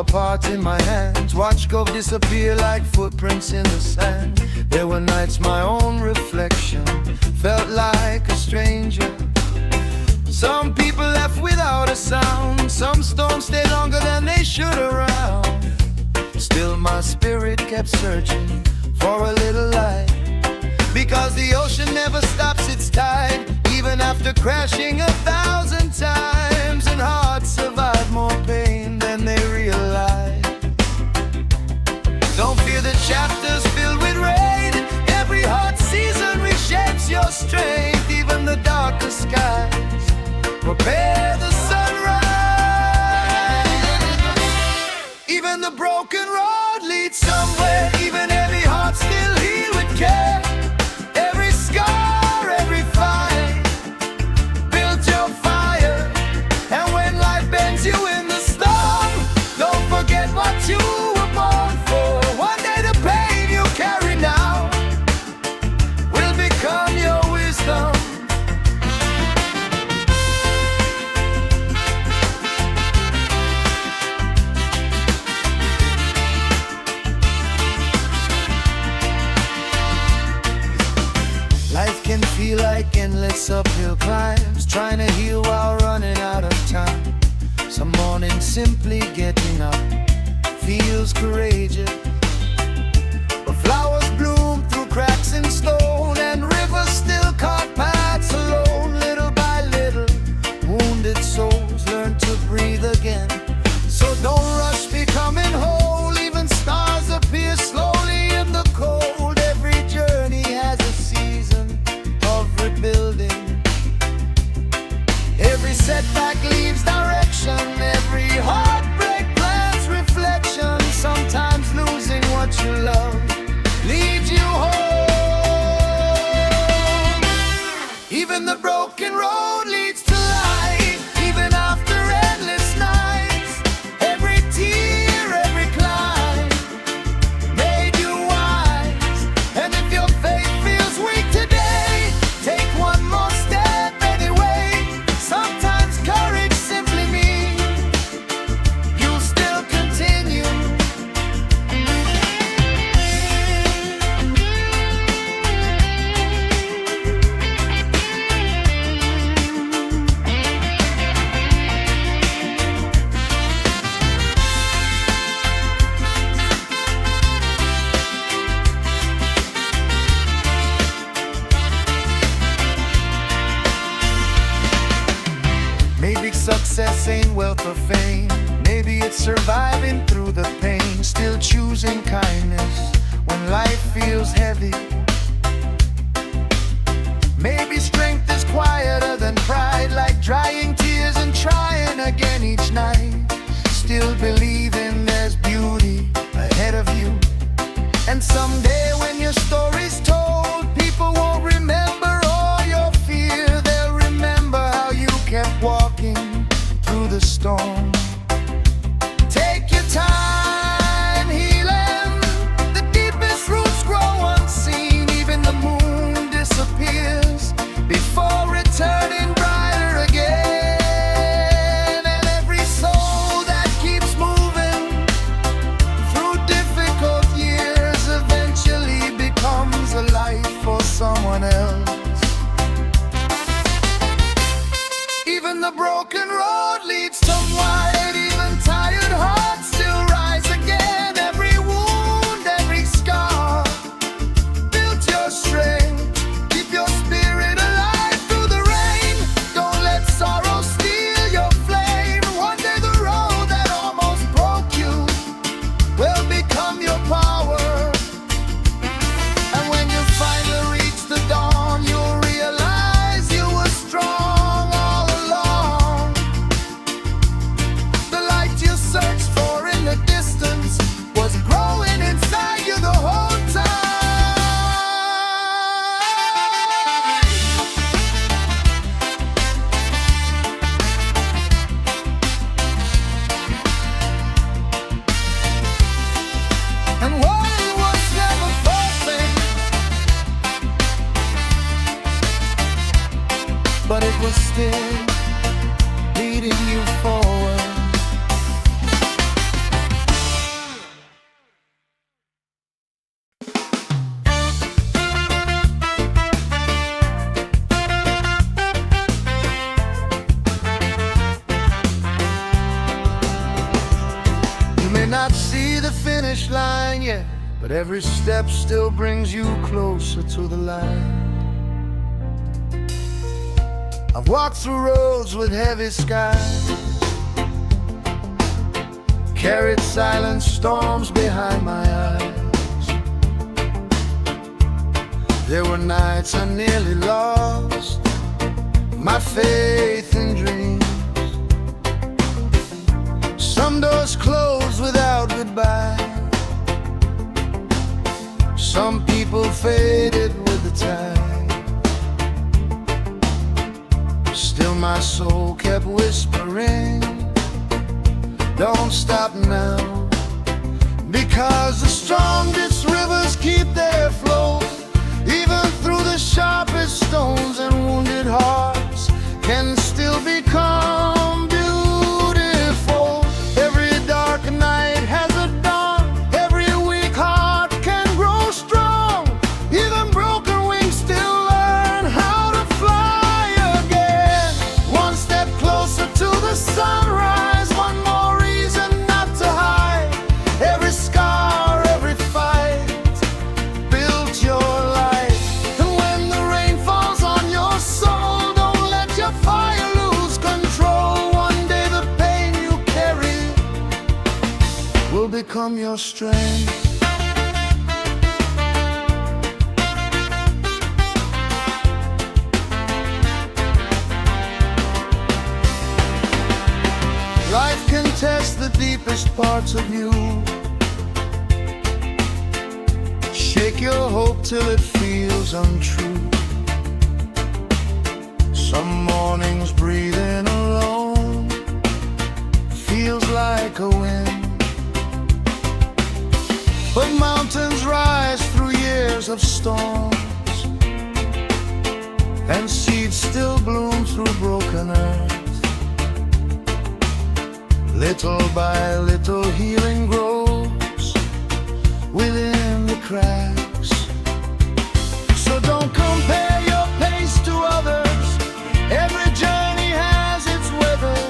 apart in my hands. Watch go disappear like footprints in the sand. There were nights my own reflection felt like a stranger. Some people left without a sound. Some storms stayed longer than they should around. Still my spirit kept searching for a little light, because the ocean never stops its tide, even after crashing 1,000 times. And hearts survive more pain than they realize. Don't fear the chapters filled with rain. Every hot season reshapes your strength. Even the darkest skies prepare the sunrise. Even the broken road leads somewhere. Even heavy hearts still heal with care. Every scar, every fight built your fire. And when life bends you in the storm, don't forget what you were born for. One day the pain you carry now will become your wisdom. Life can feel like endless uphill climbs, trying to heal while running out of time. Some mornings simply getting up feels courageous, but flowers bloom through cracks in stone, and rivers still carve paths alone. Little by little, wounded souls learn to breathe again. So don't rush becoming whole. Even stars appear slowly in the cold. Every journey has a season of rebuilding. Every setback leaves direction. Every heartbreak plants reflection. Sometimes losing what you love leads you home. Even the broken road leads to light. Even after endless nights, every tear, every climb made you wise. And if your faith feels weak today, take one more step anyway. Sometimes courage simply means you'll still continue. Maybe success ain't wealth or fame. Maybe it's surviving through the pain. Still choosing kindness when life feels heavy. Maybe strength is quieter than pride, like drying tears and trying again each night. Still believing there's beauty ahead of you. And someday when your story's told, people won't remember all your fear. They'll remember how you kept walking through the storm. Take your time healing. The deepest roots grow unseen. Even the moon disappears before returning brighter again. And every soul that keeps moving through difficult years eventually becomes a light for someone else. Even the broken road leads somewhere. Even tired hearts still rise again. Every wound, every scar built your strength. Keep your spirit alive through the rain. Don't let sorrow steal your flame. One day the road that almost broke you will become your power. And when you finally reach the dawn, you'll realize you were strong all along. The light you searched for in the distance was growing inside you the whole time. And while it was never perfect, but it was still leading you forward. not see the finish line yet, but every step still brings you closer to the light. I've walked through roads with heavy skies, carried silent storms behind my eyes. There were nights I nearly lost my faith in dreams. Some doors closed without goodbye, some people faded with the tide. Still my soul kept whispering, don't stop now, because the strongest rivers keep their flow. Even through the sharpest stones and wounded hearts can still become beautiful. Every dark night has a dawn, every weak heart can grow strong. Even broken wings still learn how to fly again. One step closer to the sunrise, one more reason not to hide. Every scar, every fight built your life. And when the rain falls on your soul, don't let your fire lose control. One day the pain you carry will become your strength. Life can test the deepest parts of you, shake your hope till it feels untrue. Some mornings breathing alone feels like a win, but mountains rise through years of storms, and seeds still bloom through broken earth. Little by little healing grows within the cracks. So don't compare your pace to others. Every journey has its weather.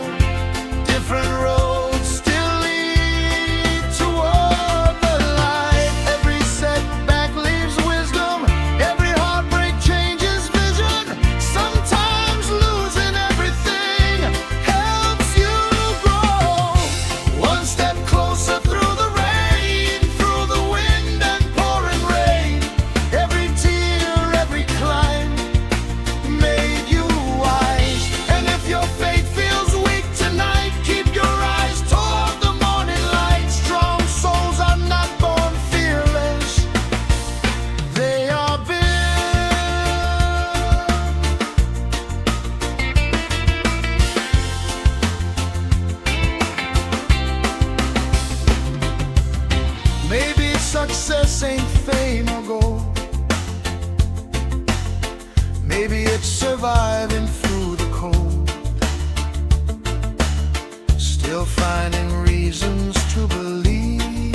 Different roads still lead toward the light. Every setback leaves wisdom, every heartbreak changes vision. Sometimes losing everything helps you grow. One step closer through the rain, through the wind and pouring rain. Every tear, every climb made you wise. And if your faith feels weak tonight, keep your eyes toward the morning light. Strong souls are not born fearless, they are built. Maybe success ain't fame or gold, maybe it's surviving through the cold, still finding reasons to believe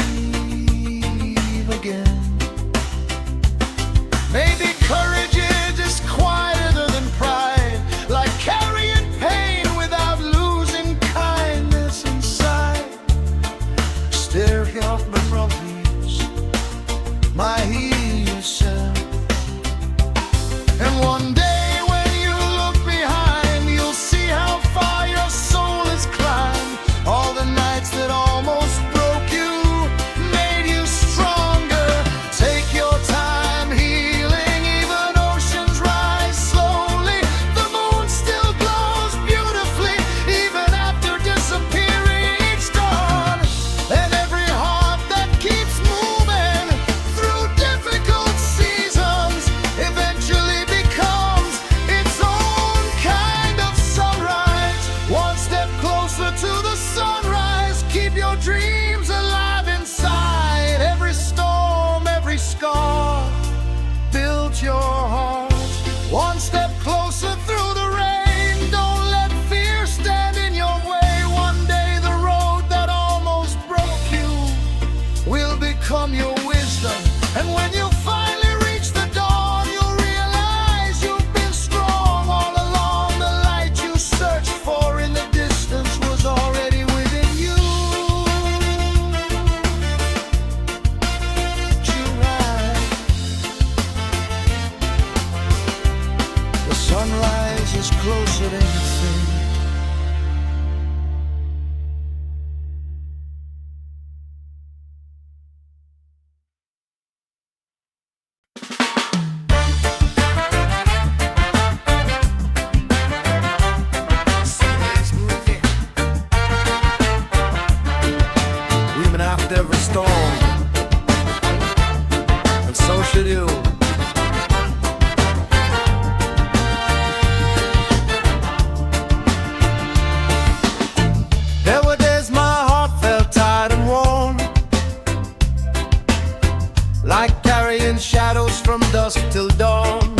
again. Maybe courage is quieter than pride, like carrying pain without losing kindness inside. Still help me from these, my heal yourself. And one day when you look behind, you'll see how far your soul has climbed. All the nights that almost broke you made you stronger. Take your time healing, even oceans rise slowly. The moon still glows beautifully, even after disappearing each dawn. And every heart that keeps moving through difficult seasons eventually becomes its own kind of sunrise. One step closer to the sunrise, keep your dreams alive inside. Every storm, every scar built your heart. One step closer through the rain, don't let fear stand in your way. One day the road that almost broke you will become your wisdom. And when you finally reach the dawn, you'll realize you've been strong all along. The light you searched for in the distance was already within you. the storm, and so should you. There were days my heart felt tired and worn, like carrying shadows from dusk till dawn.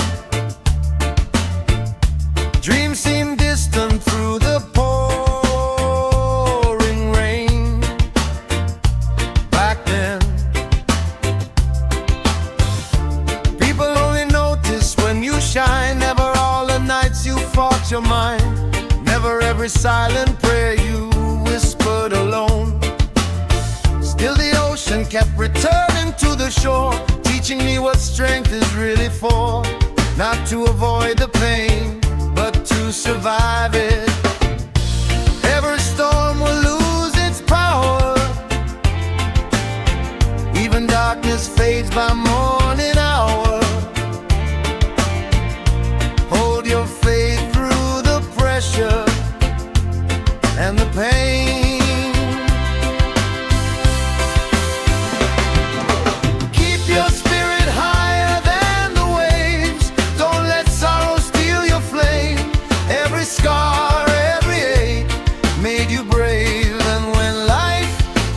Dreams seemed distant through the pouring rain. Back then, people only notice when you shine. Never all the nights you fought your mind, never every silent prayer you whispered alone. Still the ocean kept returning to the shore, teaching me what strength is really for. Not to avoid the pain, but to survive it. Every storm will lose its power, even darkness fades by morning hour. Hold your faith through the pressure and the pain. Keep your spirit higher than the waves. Don't let sorrow steal your flame. Every scar, every ache made you brave. And when life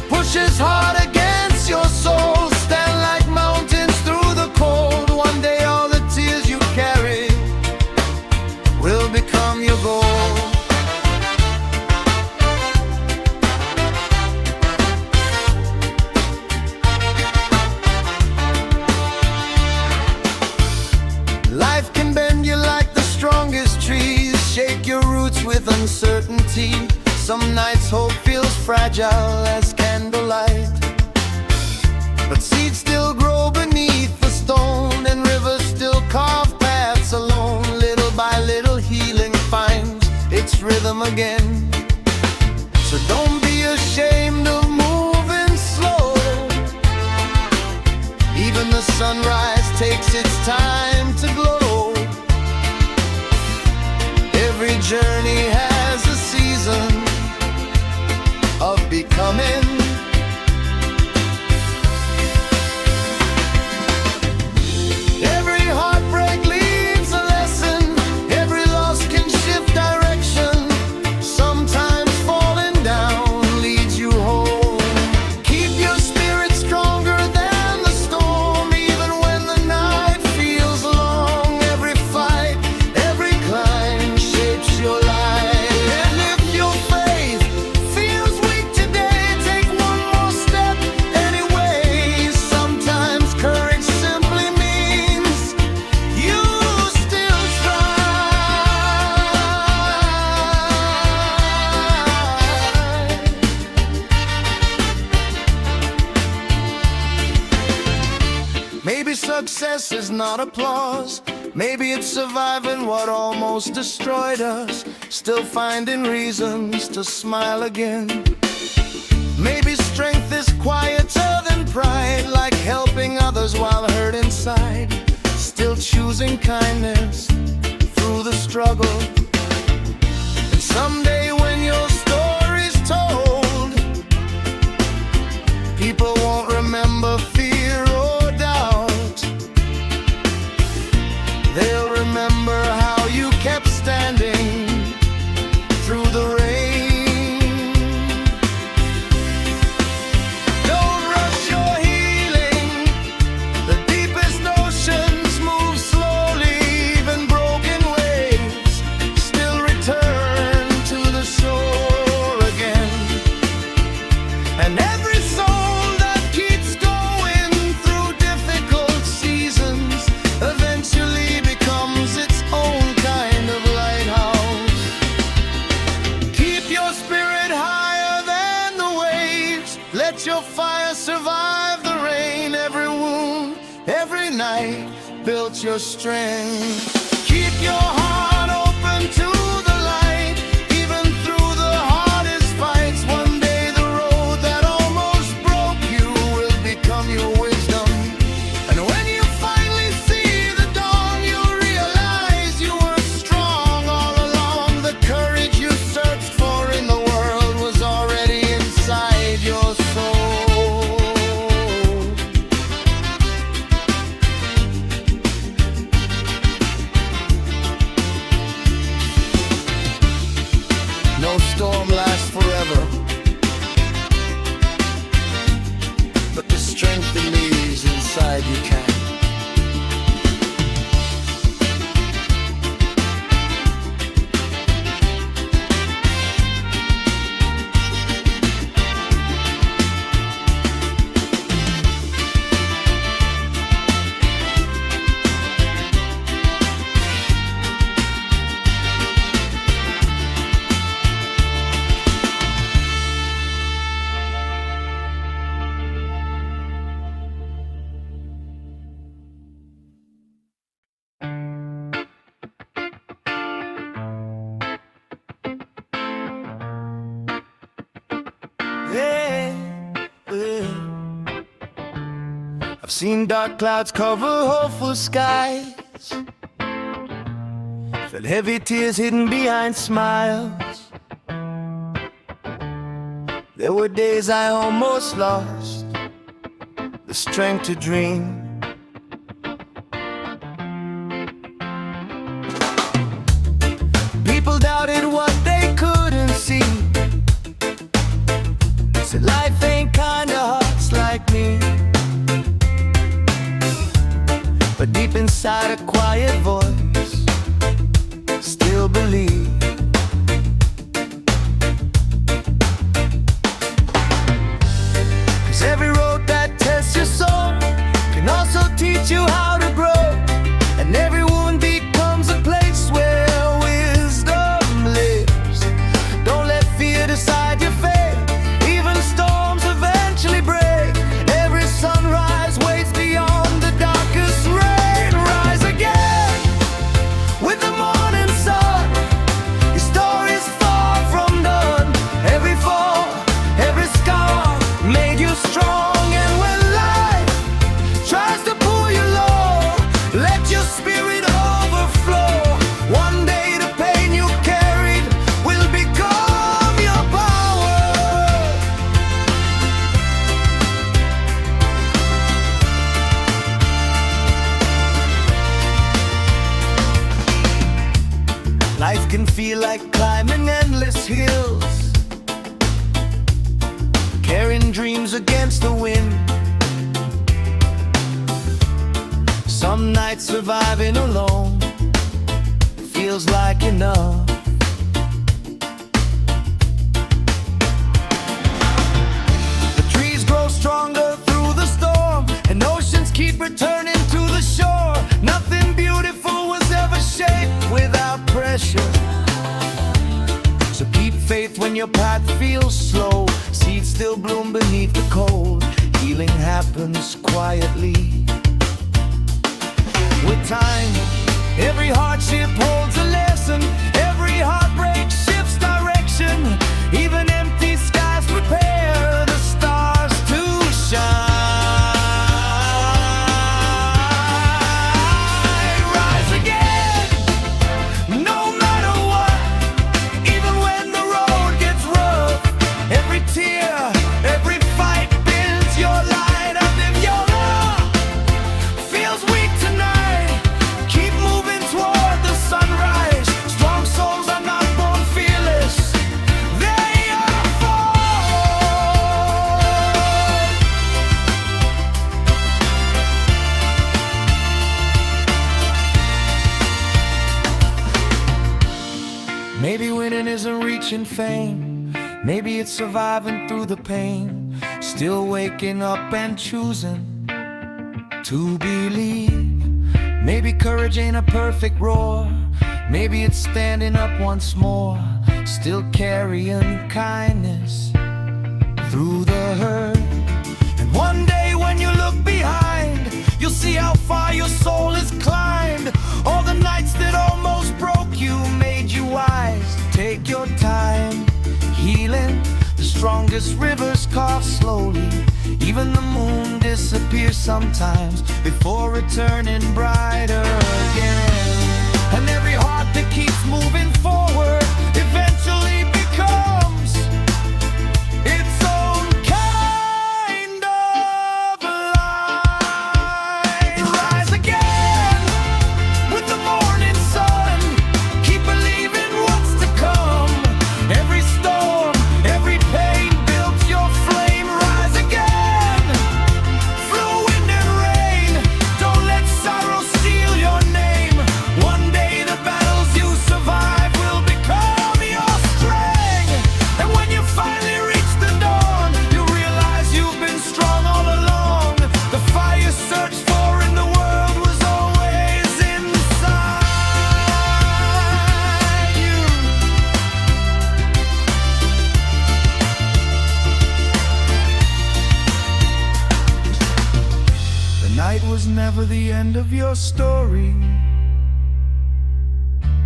pushes hard against your soul, stand like mountains through the cold. One day all the tears you carry will become your goal. Life can bend you like the strongest trees, shake your roots with uncertainty. Some nights hope feels fragile as candlelight, but seeds still grow beneath the stone, and rivers still carve paths alone. Little by little healing finds its rhythm again. So don't be ashamed of moving slow. Even the sunrise takes its time to glow. Every journey has a season of becoming. Every heartbreak leaves a lesson. Every loss can shift direction. Sometimes falling down leads you home. Keep your spirit stronger than the storm, even when the night feels long. Every fight, every climb shapes your life. And if your faith feels weak today, take one more step anyway. Sometimes courage simply means you still try. Maybe success is not applause. Maybe it's surviving what almost destroyed us, still finding reasons to smile again. Maybe strength is quieter than pride, like helping others while hurt inside, still choosing kindness through the struggle. And someday when your story's told, people won't remember fear or doubt. They'll remember how you kept standing through the rain. Don't rush your healing. The deepest oceans move slowly. Even broken waves still return to the shore again. And every soul that keeps going through difficult seasons eventually becomes its own kind of lighthouse. Keep your spirit higher than the waves. Let your fire survive the rain. Every wound, every night built your strength. Keep your heart open to the light, even through the hardest fights. One day the road that almost broke you will become your wisdom. And when you finally see the dawn, you'll realize you were strong all along. The courage you searched for in the world was already inside your soul. Yeah, yeah. I've seen dark clouds cover hopeful skies, felt heavy tears hidden behind smiles. There were days I almost lost the strength to dream. People doubted what they couldn't see, said life ain't kinda hearts like me. But deep inside a quiet voice still believe. 'Cause every road that tests your soul can also teach you how to grow, and every wound becomes a place where wisdom lives. Don't let fear decide your fate, even storms eventually break. Every sunrise waits beyond the darkest rain. Rise again with the morning sun, your story's far from done. Every fall, every scar made you strong, and when life tries to pull you low, let your spirit overflow. One day the pain you carried will become your power. Life can feel like climbing endless hills, carrying dreams against the wind. Some nights surviving alone feels like enough. The trees grow stronger through the storm, and oceans keep returning to the shore. Nothing beautiful was ever shaped without pressure. So keep faith when your path feels slow. Seeds still bloom beneath the cold. Healing happens quietly. With time, every hardship holds a lesson. Every heartbreak shifts direction. Even empty skies prepare the stars to shine. Rise again, no matter what, even when the road gets rough. Every tear, every fight builds your light up. If your love feels weak tonight, keep moving toward the sunrise. Strong souls are not born fearless, they are born. Maybe winning isn't reaching fame, maybe it's surviving through the pain. Still waking up and choosing to believe. Maybe courage ain't a perfect roar, maybe it's standing up once more. Still carrying kindness through the hurt. And one day when you look behind, you'll see how far your soul has climbed. All the nights that almost broke you made you wise. Take your time healing. The strongest rivers carve slowly. Even the moon disappears sometimes before returning brighter again. And every heart that keeps moving forward eventually becomes its own kind of light. Rise again with the morning sun, keep believing what's to come. Every storm, every pain builds your flame. Rise again through wind and rain, don't let sorrow steal your name. One day the battles you survive will become your strength. And when you finally reach the dawn, you realize you've been strong all along. The fire you searched for in the world was always inside you. The night was never the end of your story,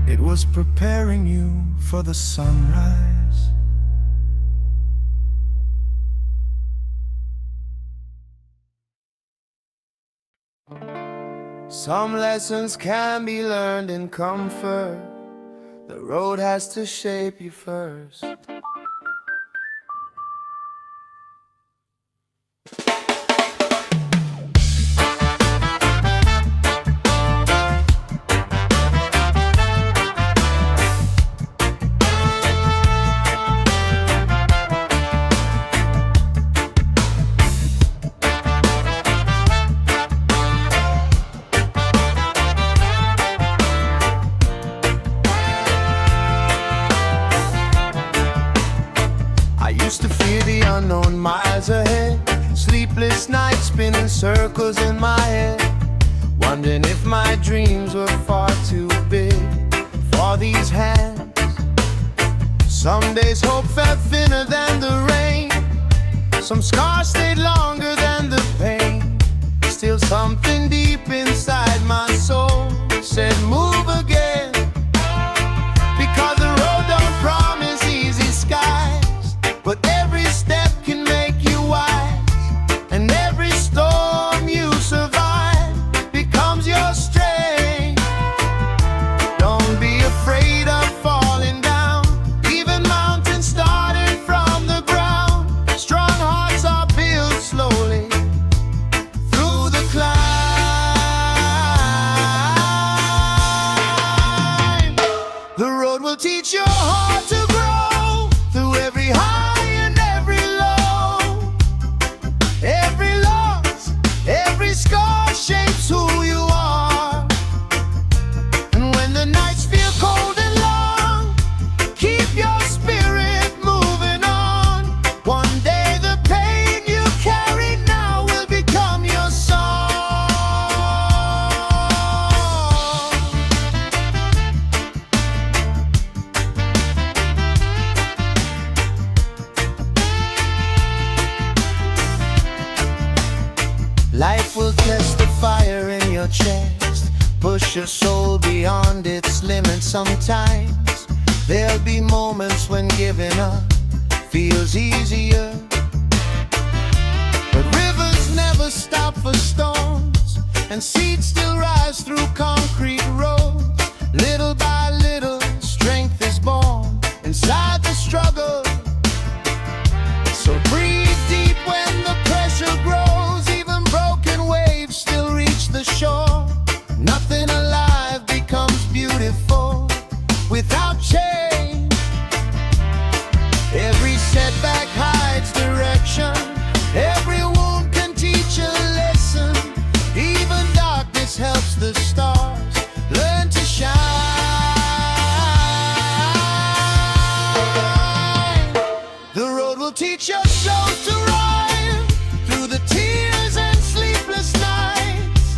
it was preparing you for the sunrise. Some lessons can be learned in comfort. The road has to shape you first. To fear the unknown miles ahead, sleepless nights spinning circles in my head, wondering if my dreams were far too big for these hands. Some days hope felt thinner than the rain, some scars stayed longer than the pain. Still something deep inside my soul said move again, because the road don't promise easy skies, but every step can make you wise, and every storm you survive becomes your strength. Don't be afraid of falling down, even mountains started from the ground. Strong hearts are built slowly through the climb. The road will teach your heart to grow through every high. Scar shapes who you are, and when the nights feel cold and long, keep your spirit moving on. One day the pain you carry now will become your song. Life will test the fire in your chest, push your soul beyond its limits. Sometimes there'll be moments when giving up feels easier, but rivers never stop for storms, and seeds still rise through concrete roads. Little by little, strength is born inside the struggle. So breathe deep when the pressure grows, even broken waves still reach the shore. Nothing alive becomes beautiful without change. Every setback hides direction, every wound can teach a lesson. Even darkness helps the stars learn to shine. The road will teach your soul to rise through the tears and sleepless nights.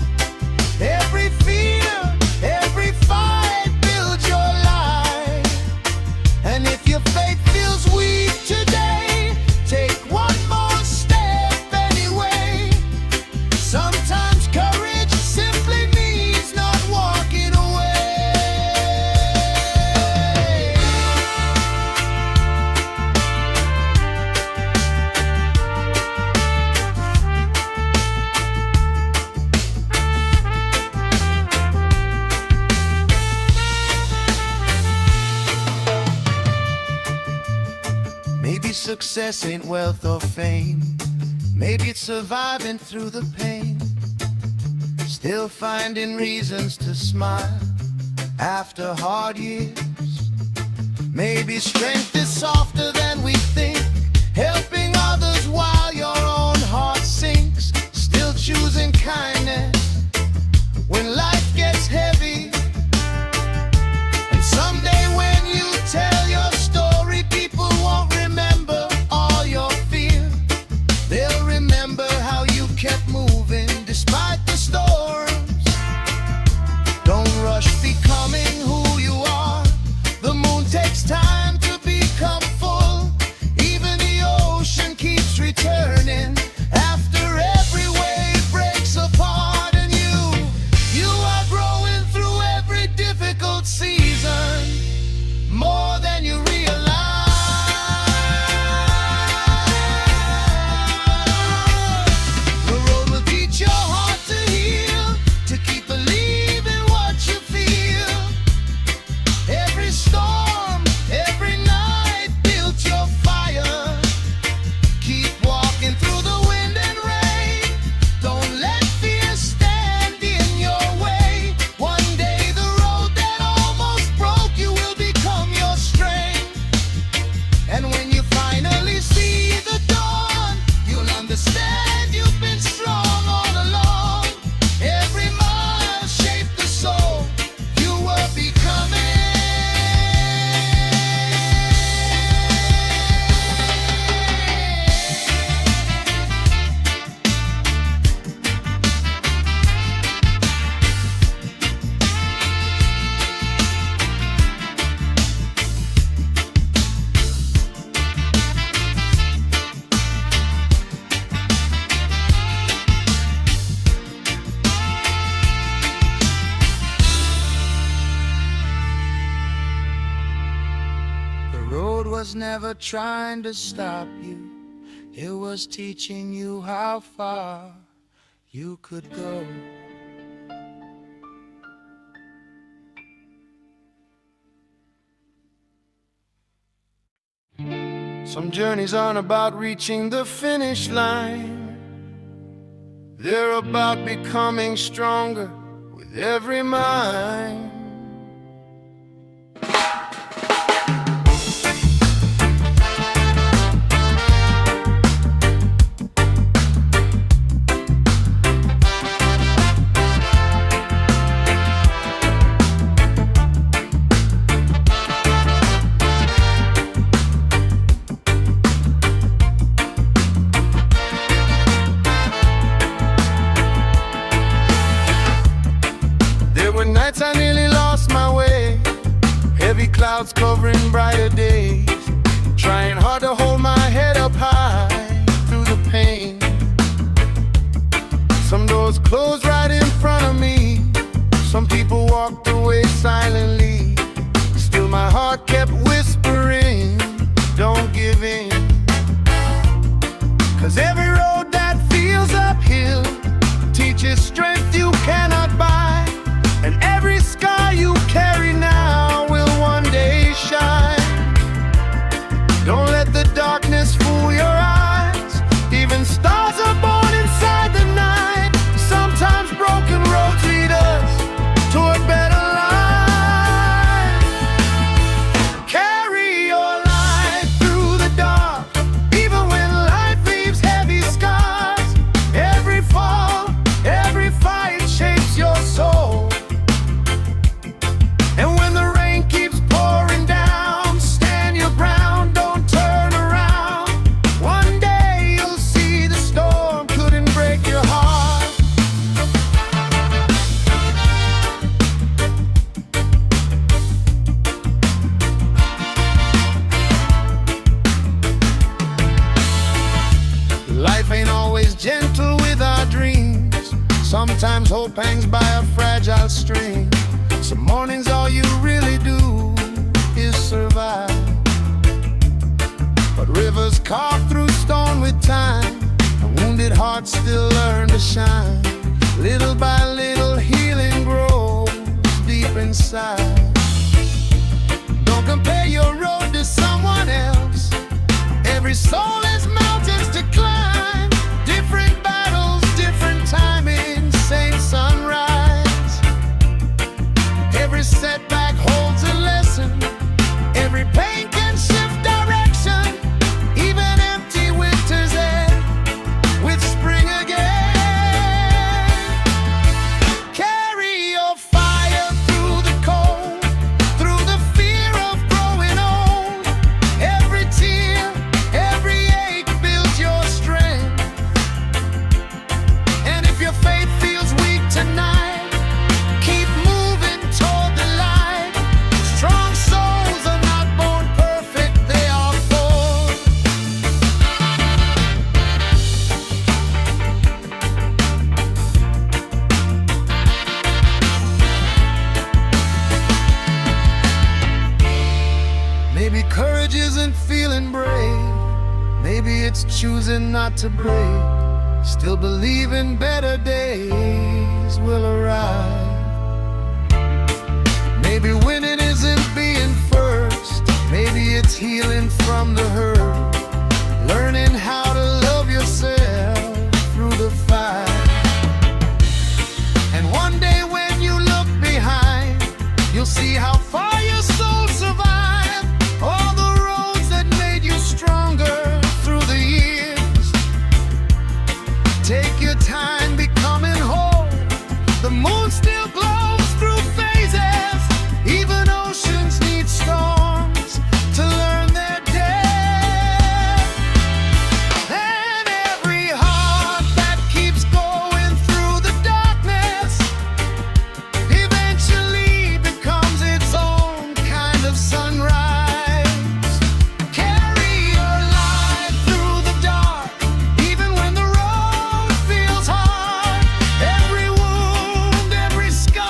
Every fear, every fight builds your life. And if your faith feels weak today, take one more step anyway. Sometimes courage simply means not walking away. Maybe success ain't wealth or fame, maybe it's surviving through the pain, still finding reasons to smile after hard years. Maybe strength is softer than we think, helping others while your own heart sinks, still choosing kindness when life gets heavy. And someday when you tell your story, people won't remember all your fear. They'll remember how you kept moving despite the storms. Don't rush becoming who you are. The moon takes time to become full. Even the ocean was never trying to stop you. It was teaching you how far you could go. Some journeys aren't about reaching the finish line. They're about becoming stronger with every mind. Nights I nearly lost my way, heavy clouds covering brighter days, trying hard to hold my head up high through the pain. Some doors closed right in front of me, some people walked away silently. Still my heart kept whispering, don't give in. 'Cause every road that feels uphill teaches strength you cannot buy. And every scar you carry now will one day shine. Don't let the darkness fool your eyes. Even stars are born inside the night. Sometimes broken roads lead us to a better life. Carry your light through the dark, even when life leaves heavy scars. Every fall, every fight shapes your soul. Life ain't always gentle with our dreams. Sometimes hope hangs by a fragile string. Some mornings all you really do is survive. But rivers carve through stone with time, and wounded hearts still learn to shine. Little by little healing grows deep inside. Don't compare your road to someone else. Every soul has mountains to climb. Different battles, different timing, same sunrise. Every setback holds a lesson. Every pain can shift direction. Even empty winters end with spring again. Carry your fire through the cold, through the fear of growing old. Every tear, every ache builds your strength. And if your faith feels weak tonight, keep moving toward the light. Strong souls are not born perfect, they are born. Maybe courage isn't feeling brave. Maybe it's choosing not to break. Still believing better days will arrive. Maybe winning isn't being first. Maybe it's healing from the hurt. Learning how to love yourself through the fight. And one day when you look behind, you'll see how far your soul survived. All the roads that made you stronger through the years. Take your time becoming whole. The moon still glows through phases. Even oceans need storms to learn their depth. And every heart that keeps going through the darkness eventually becomes its own kind of sunrise. Carry your light through the dark, even when the road feels hard. Every wound, every scar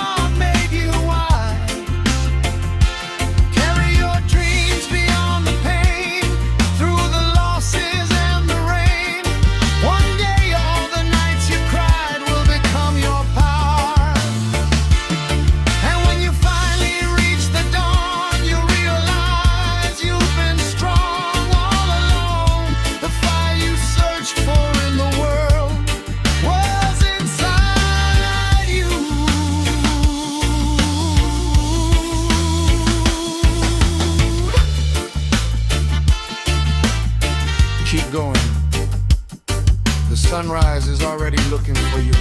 looking for you.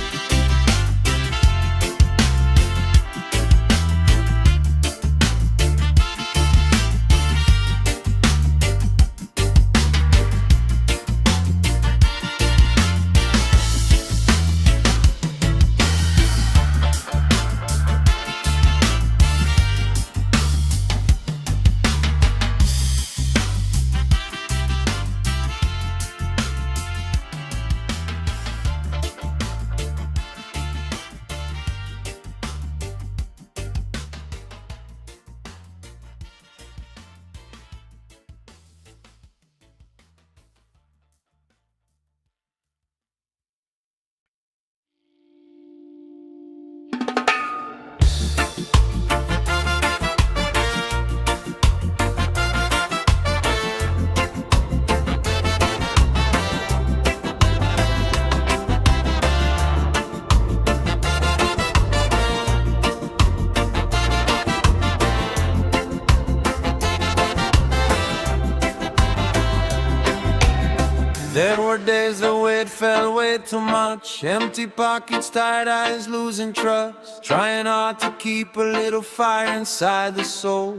There were days the weight felt way too much. Empty pockets, tired eyes, losing trust. Trying hard to keep a little fire inside the soul.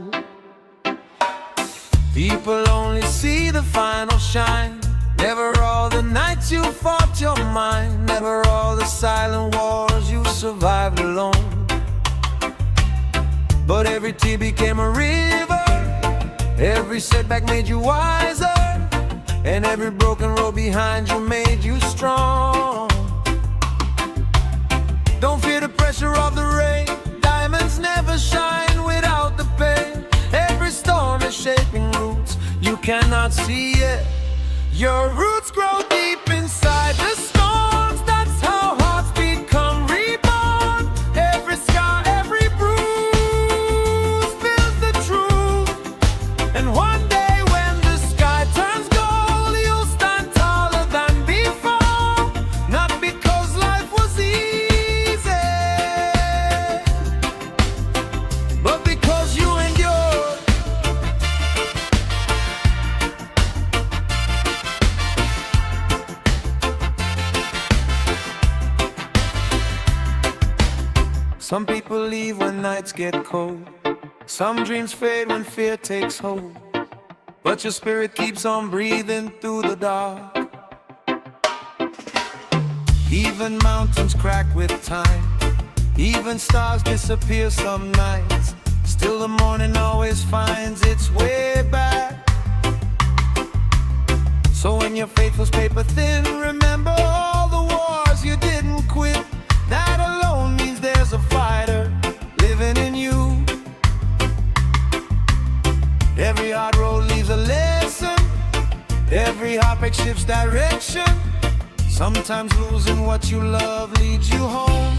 People only see the final shine. Never all the nights you fought your mind. Never all the silent wars you survived alone. But every tear became a river. Every setback made you wiser. And every broken road behind you made you strong. Don't fear the pressure of the rain. Diamonds never shine without the pain. Every storm is shaping roots you cannot see yet. Your roots grow deep inside the storms. That's how hearts become reborn. Every scar, every bruise feels the truth. And one day some people leave when nights get cold. Some dreams fade when fear takes hold. But your spirit keeps on breathing through the dark. Even mountains crack with time. Even stars disappear some nights. Still the morning always finds its way back. So when your faith was paper thin, remember all the wars you didn't quit. That alone means there's a fighter living in you. Every hard road leaves a lesson. Every heartbreak shifts direction. Sometimes losing what you love leads you home.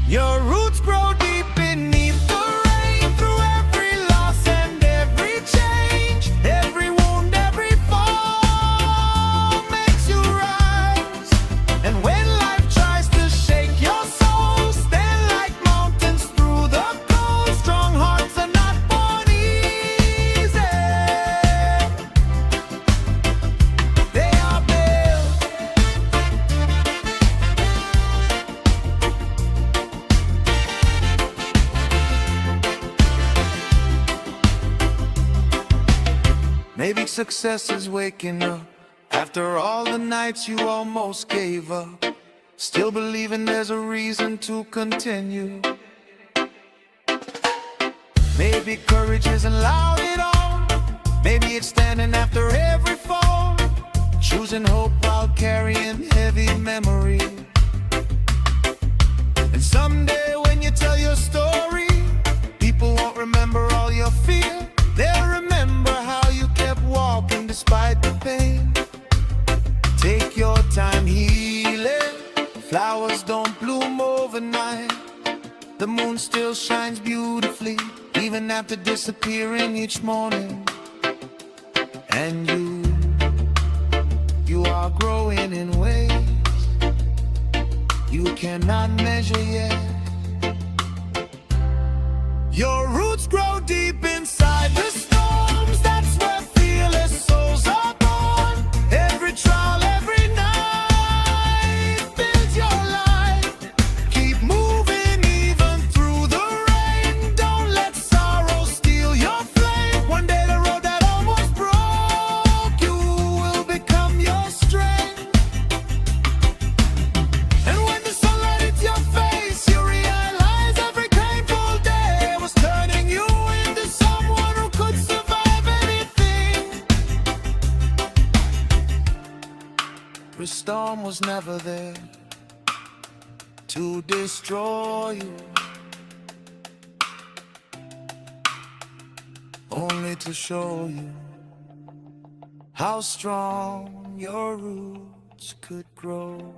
Your roots grow deep beneath the rain. Through every loss and every change. Every wound, every fall makes you rise. And when life tries to shake your soul, stand like mountains through the cold. Strong hearts are not born easy. They are built. Maybe success is waking up after all the nights you almost gave up. Still believing there's a reason to continue. Maybe courage isn't loud at all. Maybe it's standing after every fall. Choosing hope while carrying heavy memory. And someday when you tell your story, people won't remember all your fear. They'll remember how you kept walking despite the pain. Take your time healing. Flowers don't bloom overnight. The moon still shines beautifully, even after disappearing each morning. And you are growing in ways you cannot measure yet. Your roots grow deep inside the storms. That's where fearless souls are born. Every trial, every night builds your never there to destroy you, only to show you how strong your roots could grow.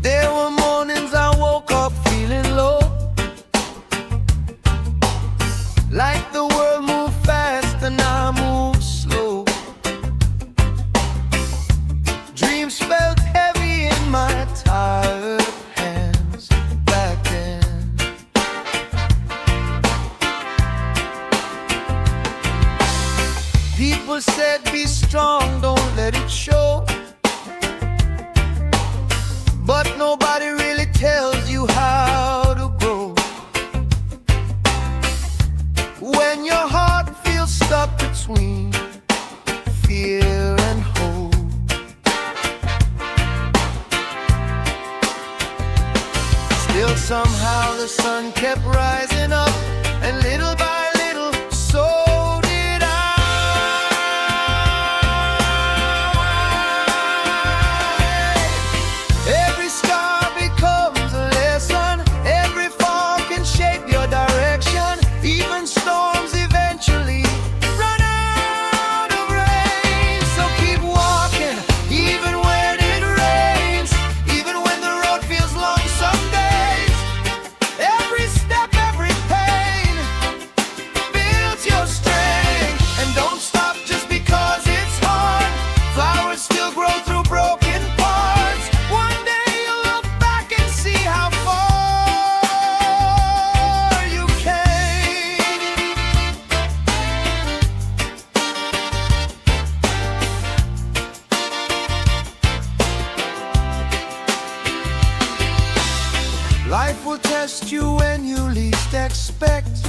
There were mornings I woke up feeling low, like the world moved fast and I moved slow. Dreams felt heavy in my tired hands back then. People said be strong, don't let it show, but nobody really tells you how to grow. When your heart feels stuck between fear and hope, still somehow the sun kept rising up, and little by little, so did I. Every scar becomes a lesson, every fall can shape your direction. Even storms eventually run out of rain. So keep walking, even when it rains, even when the road feels long some days. Every step, every pain builds your strength. And don't stop just because it's hard. Flowers still grow through broken parts. One day you'll look back and see how far you came. Life will test you when you least expect,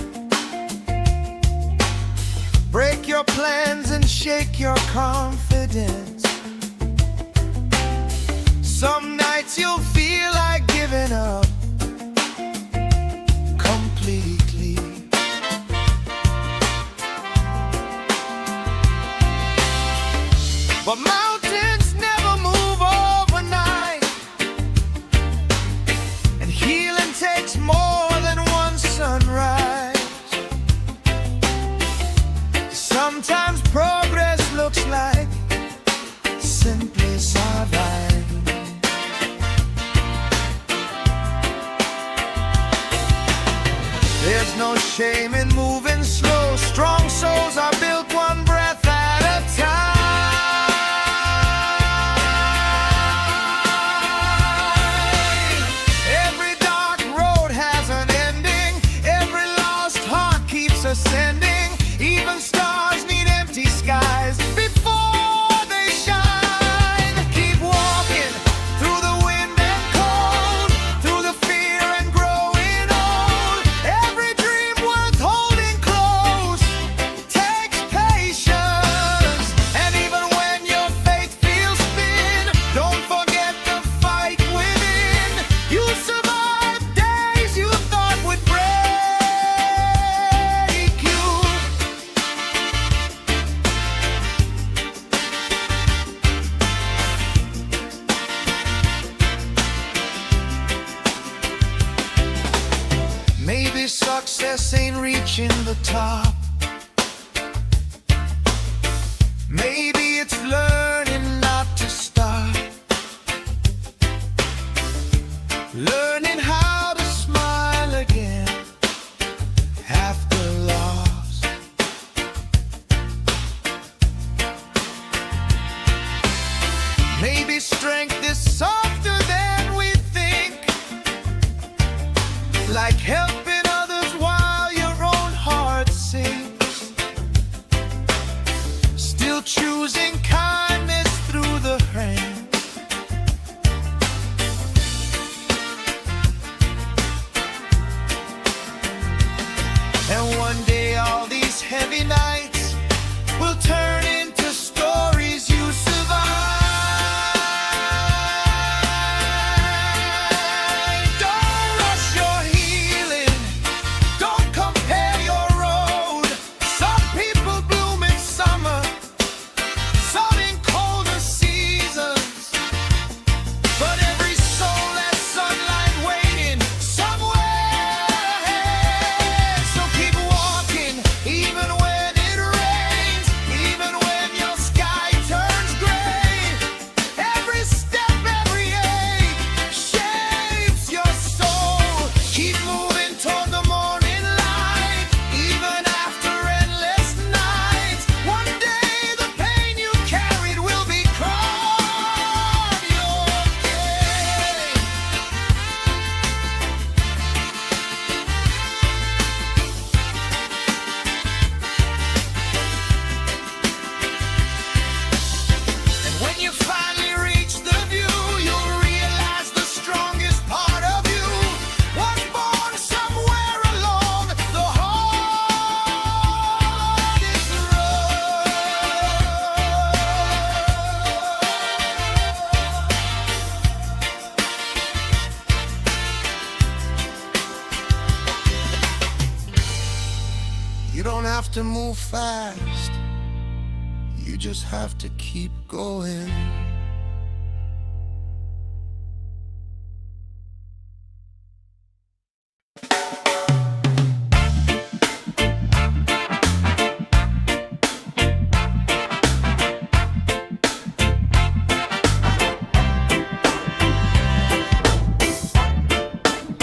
break your plans and shake your confidence. Some nights you'll feel like giving up completely, but mountains never move overnight, and healing takes more than one sunrise. Sometimes progress looks like simply surviving. There's no shame in moving slow. Strong souls are built one breath at a time. Every dark road has an ending, every lost heart keeps ascending. Even stars need empty skies before they shine. Keep walking through the wind and cold, through the fear and growing old. Every dream worth holding close takes patience. And even when your faith feels thin, don't forget the fight within. You survived days you thought would break you. Maybe success ain't reaching the top. Maybe it's learning not to stop. Learning how to smile again after loss. Maybe strength is softer than we think, like helping others while your own heart sinks. Still choosing kindness through the rain. And one day all these heavy nights will turn to move fast, you just have to keep going.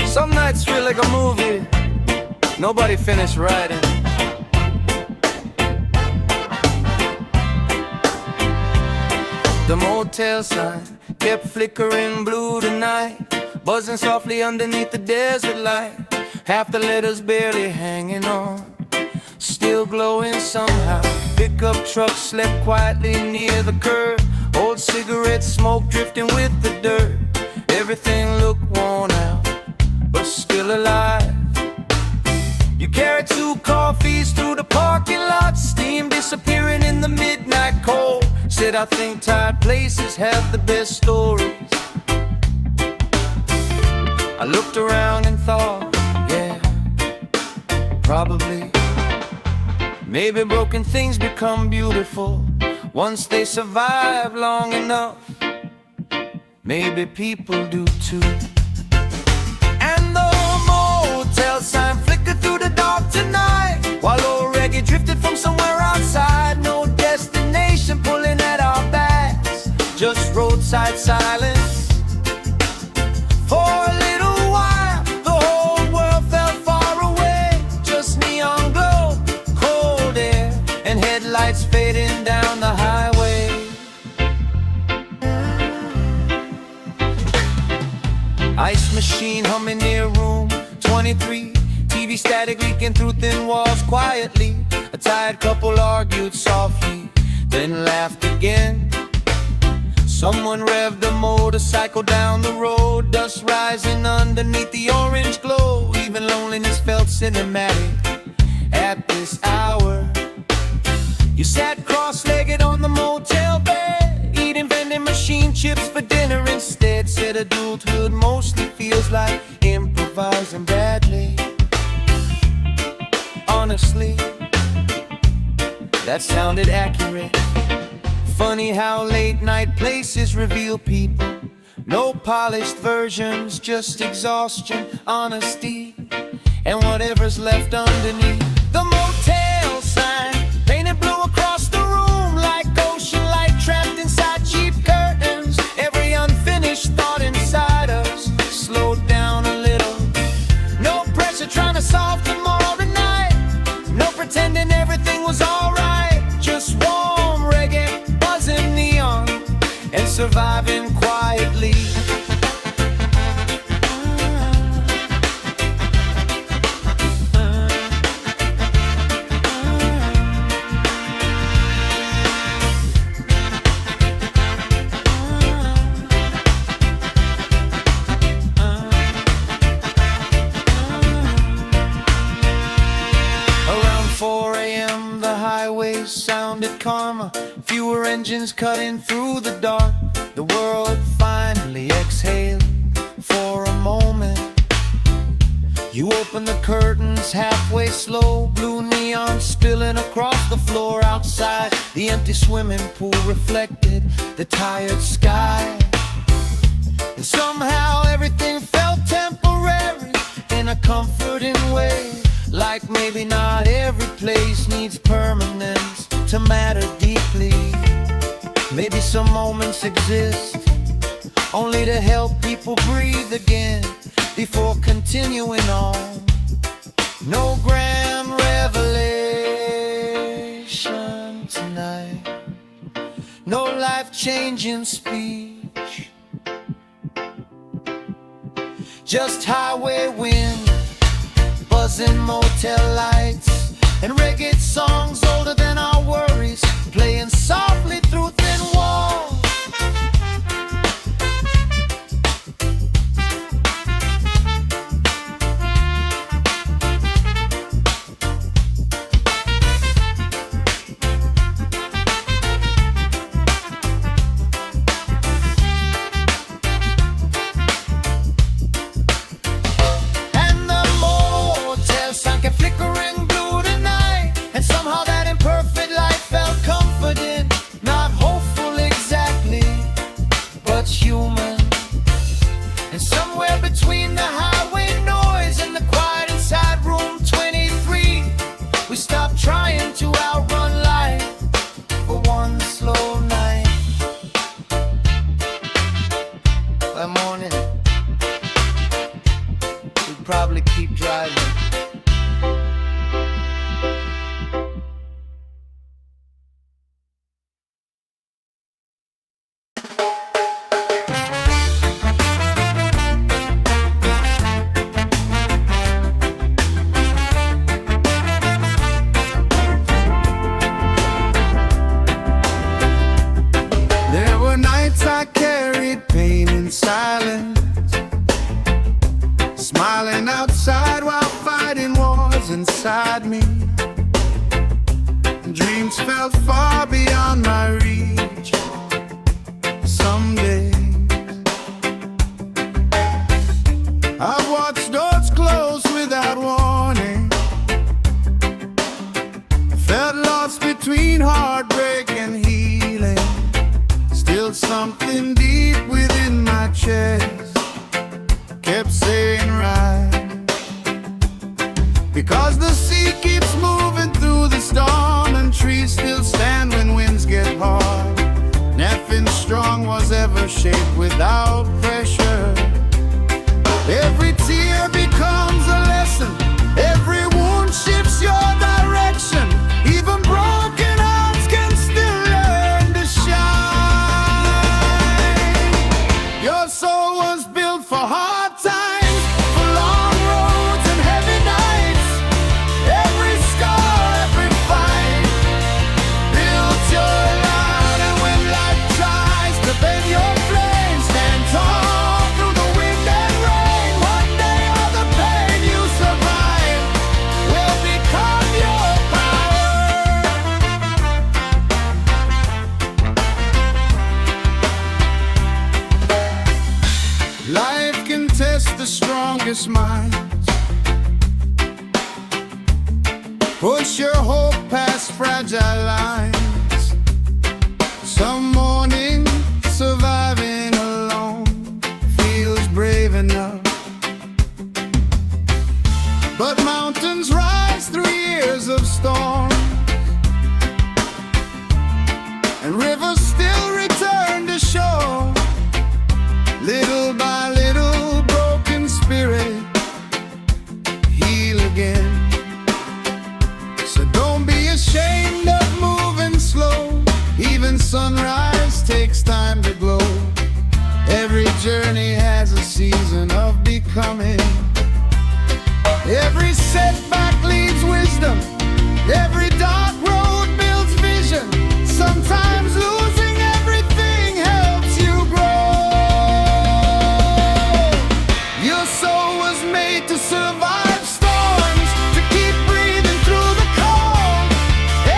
Some nights feel like a movie nobody finished writing. The motel sign kept flickering blue tonight, buzzing softly underneath the desert light. Half the letters barely hanging on, still glowing somehow. Pickup trucks slept quietly near the curb, old cigarette smoke drifting with the dirt. Everything looked worn out, but still alive. You carried 2 coffees through the parking lot, steam disappearing in the midnight cold. Said I think tired places have the best stories. I looked around and thought, yeah, probably. Maybe broken things become beautiful once they survive long enough. Maybe people do too. And the motel sign flickered through the dark tonight, while old reggae drifted from somewhere outside. No destination pulling at our backs, just roadside silence. For a little while, the whole world felt far away, just neon glow, cold air, and headlights fading down the highway. Ice machine humming near room 23, TV static leaking through thin walls quietly. A tired couple argued softly, then laughed again. Someone revved a motorcycle down the road, dust rising underneath the orange glow. Even loneliness felt cinematic at this hour. You sat cross-legged on the motel bed, eating vending machine chips for dinner instead. Said adulthood mostly feels like improvising badly. Honestly, that sounded accurate. Funny how late night places reveal people. No polished versions, just exhaustion, honesty, and whatever's left underneath. The motel sign painted blue across the room, like ocean light trapped inside cheap curtains. Every unfinished thought inside us slowed down a little. No pressure trying to solve tomorrow tonight, no pretending everything was alright. Just warm reggae, buzzing neon, and surviving quietly. Around 4 a.m. the highways sounded calmer, fewer engines cutting through the dark. The world finally exhaled for a moment. You opened the curtains halfway slow, blue neon spilling across the floor outside. The empty swimming pool reflected the tired sky, and somehow everything felt temporary in a comforting way. Like maybe not every place needs permanence to matter deeply. Maybe some moments exist only to help people breathe again before continuing on. No grand revelation tonight, no life-changing speech, just highway wind, buzzing motel lights, and reggae songs older than our worries, playing softly through thin walls. And the motel sun kept flickering blue tonight, and somehow beside me. Dreams felt far beyond my reach. Someday I watched doors close without warning. Felt lost between heartbreak and healing. Still something deep within my chest kept saying right, because the sea keeps moving through the storm, and trees still stand when winds get hard. Nothing strong was ever shaped without pressure. Every tear becomes a lesson. Every wound shifts your direction. Even broken hearts can still learn to shine. Your soul was built for hard times, for long roads and heavy nights. Every scar, every fight builds your light. And when life tries to bend your flame, stand tall through the wind and rain. One day all the pain you survive will become your power. Life can test the strongest minds, push your hope past fragile lines. Some morning surviving alone feels brave enough, but mountains rise through years of storm, and rivers still return to shore. Little by little, broken spirit heal again. So don't be ashamed of moving slow. Even sunrise takes time to glow. Every journey has a season of becoming. Every setback leads wisdom. Every dark road builds vision. Sometimes losing everything helps you grow. Your soul was made to survive storms, to keep breathing through the cold.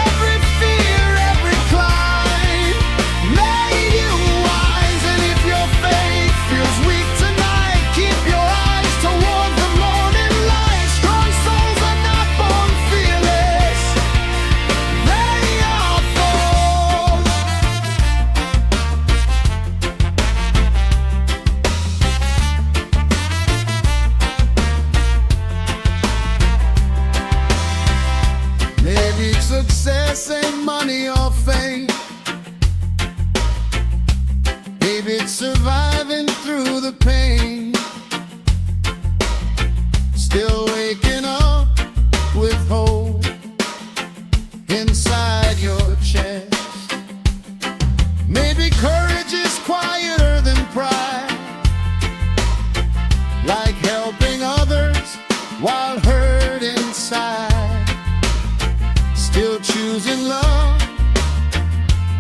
Every fear, every climb made you wise. And if your faith feels weak tonight, keep your eyes toward the morning light. Strong souls are not born fearless, they are born. Maybe success ain't money or fame. Maybe it's surviving through the pain. Still waking up with hope inside your chest. Maybe courage is quieter than pride, like helping others while hurt inside. Still choosing love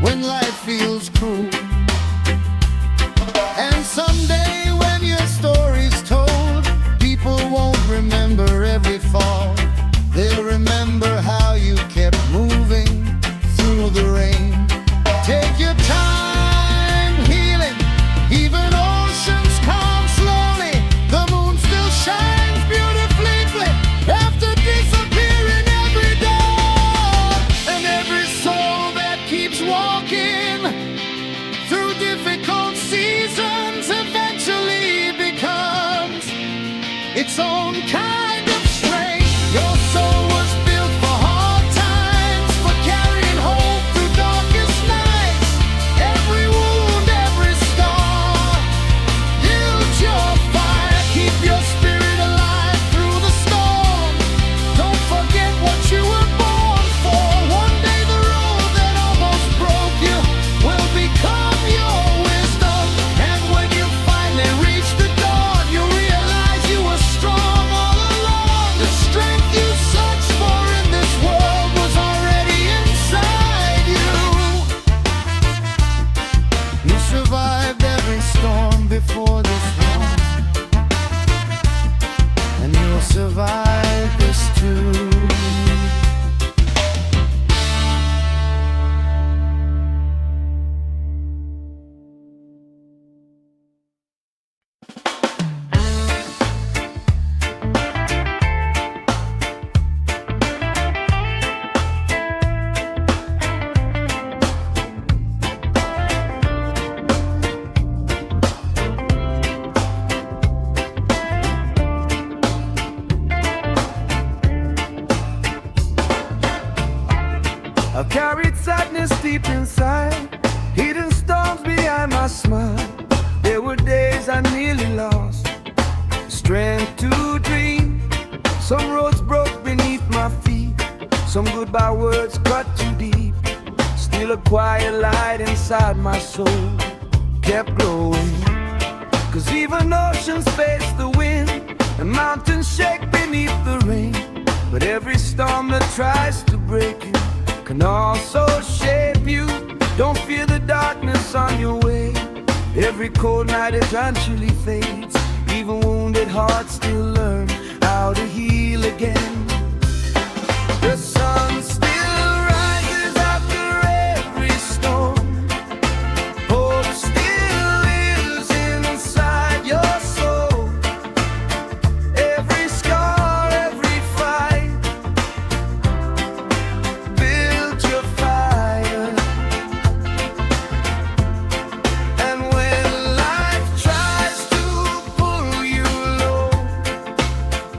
when life feels cruel. And someday when your story's told, people won't remember every fall. They'll remember how you kept moving through the rain. Take your time healing. Even oceans calm slowly. The moon still shines beautifully after disappearing every dawn. And every soul that keeps walking through difficult seasons eventually becomes its own kind of strength. Your soul was built for hard times, for carrying hope through darkest nights. Every wound, every scar builds your fire. Keep your spirit alive through the storm. Don't forget what you were born for. One day the road that almost broke you will become your wisdom. And when you finally reach the dawn, you realize you were strong all along. deep inside, hidden storms behind my smile. There were days I nearly lost strength to dream. Some roads broke beneath my feet, some goodbye words cut too deep. Still a quiet light inside my soul kept glowing. 'Cause even oceans face the wind and mountains shake beneath the rain. But every storm that tries to break you can also shape you. Don't fear the darkness on your way. Every cold night eventually fades. Even wounded hearts still learn how to heal again. The sun still rises after every storm. Hope still lives inside your soul. Every scar, every fight, build your fire. And when life tries to pull you low,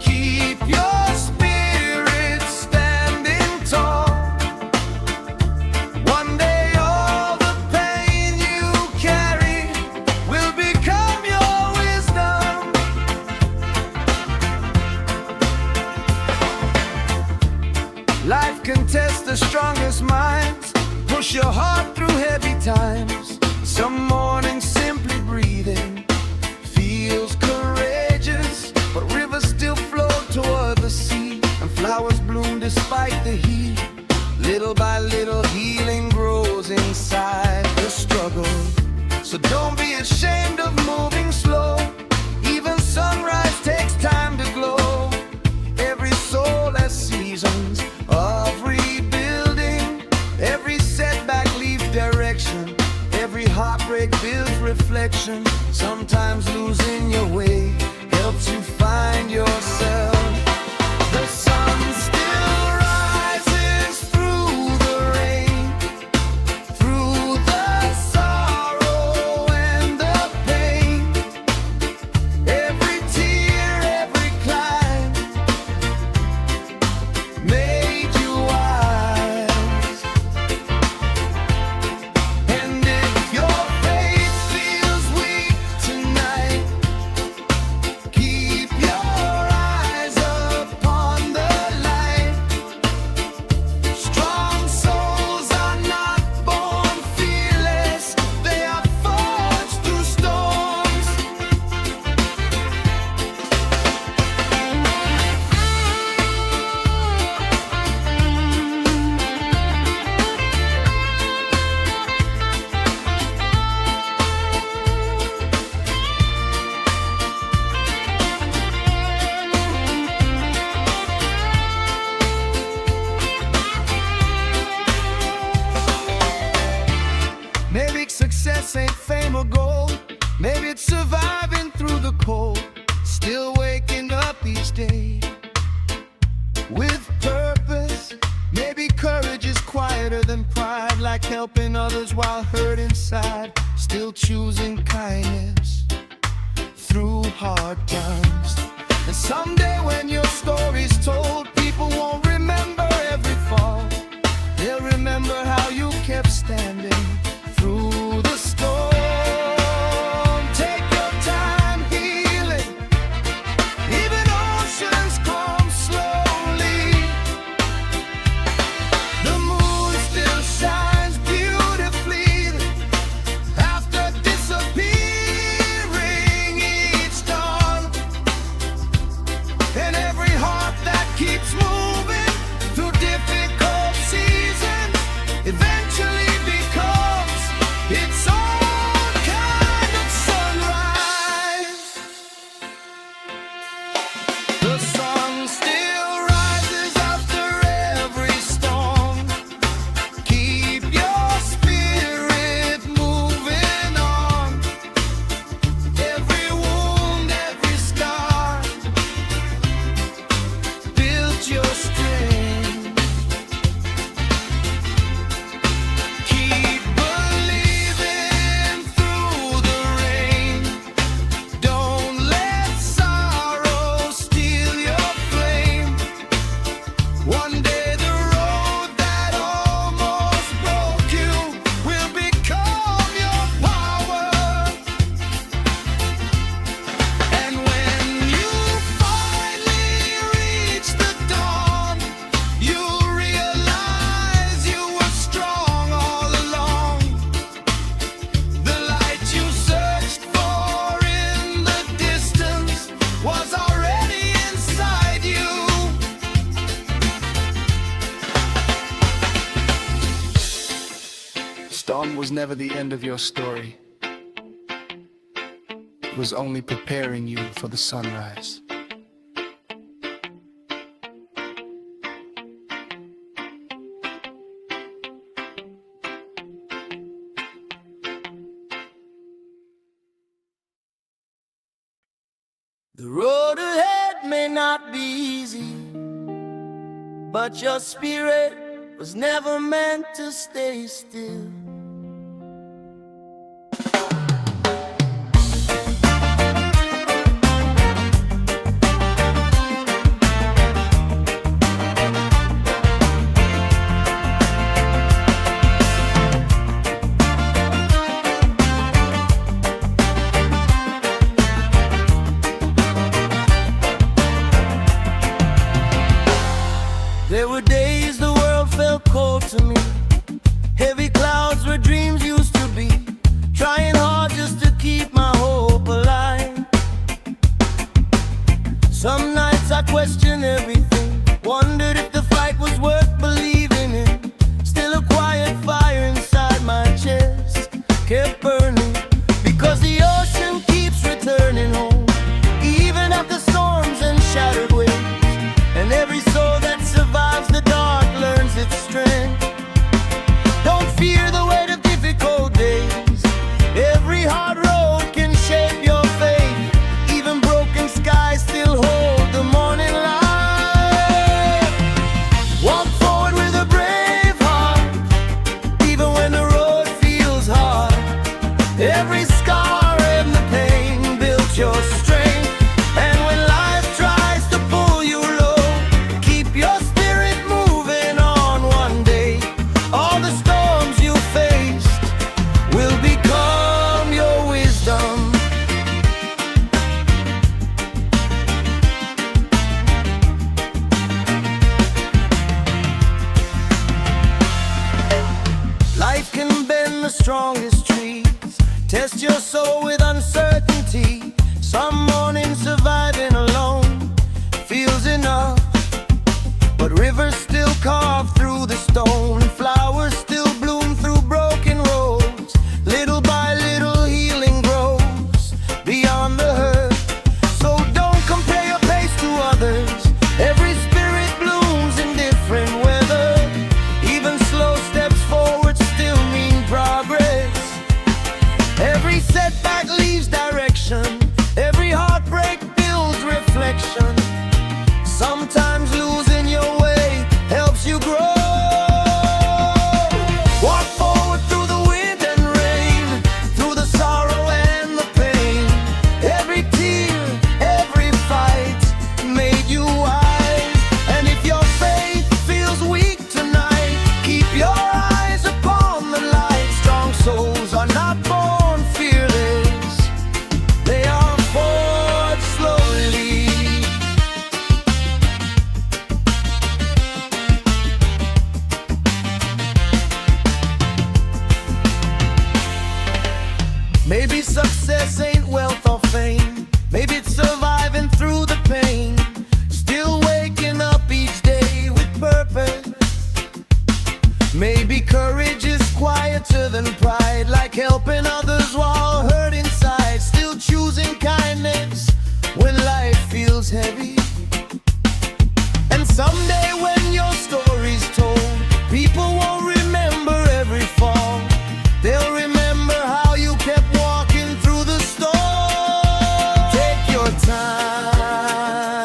keep your spirit standing tall. One day all the pain you carry will become your wisdom. Life can test the strongest minds, push your heart through heavy times. Some mornings simply breathing feels courageous, but rivers still flow toward the sea, and flowers bloom despite the heat. Little by little healing grows inside the struggle. So don't be ashamed of moving slow. Even sunrise takes time to glow. Every soul has seasons of rebuilding. Every setback leaves direction. Every heartbreak builds reflection. Sometimes losing your way helps you find yourself. The sun still rises through the rain, through the sorrow and the pain. Every tear, every climb made you wise. And if your faith feels weak tonight, keep your eyes upon the light. Strong souls are not born fearless, they are forged through storms. Maybe success ain't fame or gold. Maybe it's surviving through the cold. Still waking up each day with purpose. Maybe courage is quieter than pride, like helping others while hurt inside. Still choosing kindness through hard times. And someday when your story's told, people won't remember every fall. They'll remember how you kept standing through the storm. Take your time healing. Even oceans calm slowly. The moon still shines beautifully after disappearing each dawn. was never the end of your story. It was only preparing you for the sunrise. The road ahead may not be easy, but your spirit was never meant to stay still. There were days the world felt cold to me. Heavy clouds where dreams used to be. Trying hard just to keep my hope alive. Some nights I questioned everything. Wondered if the fight was worth believing in. Still a quiet fire inside my chest kept burning. Because the ocean keeps returning home, even after storms and shattered waves. And every soul that survives the dark learns its strength. Don't fear the weight of difficult days. Every hard road can shape your faith. Even broken skies still hold the morning light. Walk forward with a brave heart, even when the road feels hard. Every scar and the pain built your strength. And when life tries to pull you low, keep your spirit moving on. One day all the storms you faced will become your wisdom. Life can bend the strongest trees, test your soul with uncertainty. Some mornings surviving alone feels enough, but rivers still carve through the stone. Flowers still bloom through broken roads. Little by little healing grows beyond the hurt. So don't compare your pace to others. Every spirit blooms in different weather. Even slow steps forward still mean progress. Every setback leaves direction. Every heartbreak builds reflection. Sometimes losing your way helps you grow. Walk forward through the wind and rain, through the sorrow and the pain. Every tear, every fight made you wise. And if your faith feels weak tonight, keep your eyes upon the light. Strong souls are not born fearless, they are forged slowly. Maybe success ain't wealth or fame. Maybe it's surviving through the pain. Still waking up each day with purpose. Maybe courage is quieter than pride, like helping others while hurt inside. Still choosing kindness when life feels heavy. And someday when your story's told, people won't remember every fall. They'll remember how you kept walking through the storm. Take your time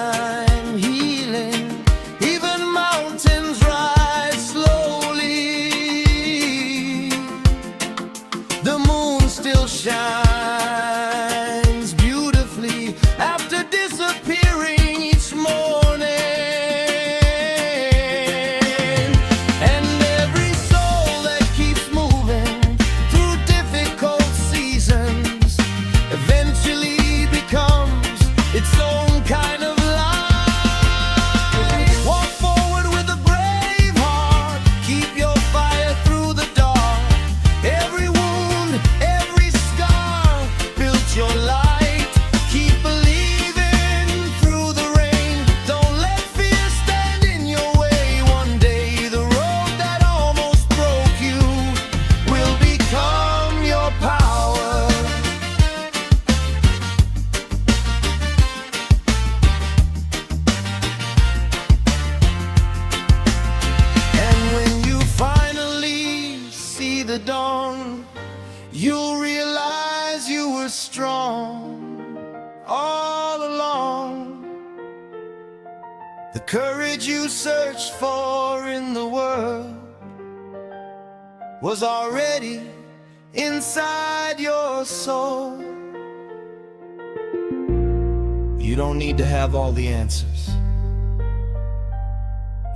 healing. Even mountains rise slowly. The moon still shines beautifully after disappearing each morning. And every soul that keeps moving through difficult seasons eventually becomes its own kind of light. Walk forward with a brave heart, keep your fire through the dark. Every wound, every scar were strong all along. The courage you searched for in the world was already inside your soul. You don't need to have all the answers.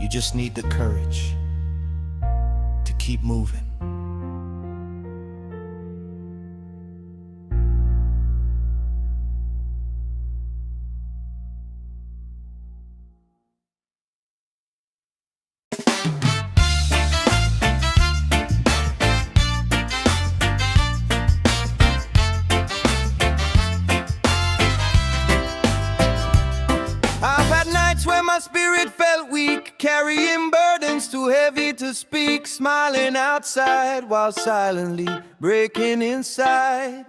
You just need the courage to keep moving. Where my spirit felt weak, carrying burdens too heavy to speak, smiling outside while silently breaking inside.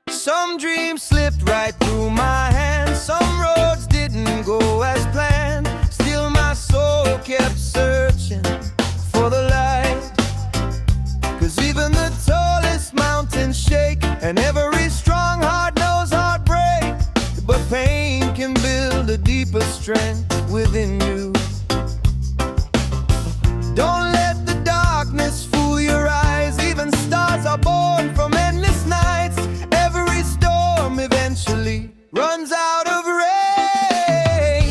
Some dreams slipped right through my hands, some roads didn't go as planned. Still my soul kept searching for the light, 'cause even the tallest mountains shake, and every strong heart knows heartbreak. But pain can build a deeper strength within you. Don't let the darkness fool your eyes. Even stars are born from endless nights. Every storm eventually runs out of rain.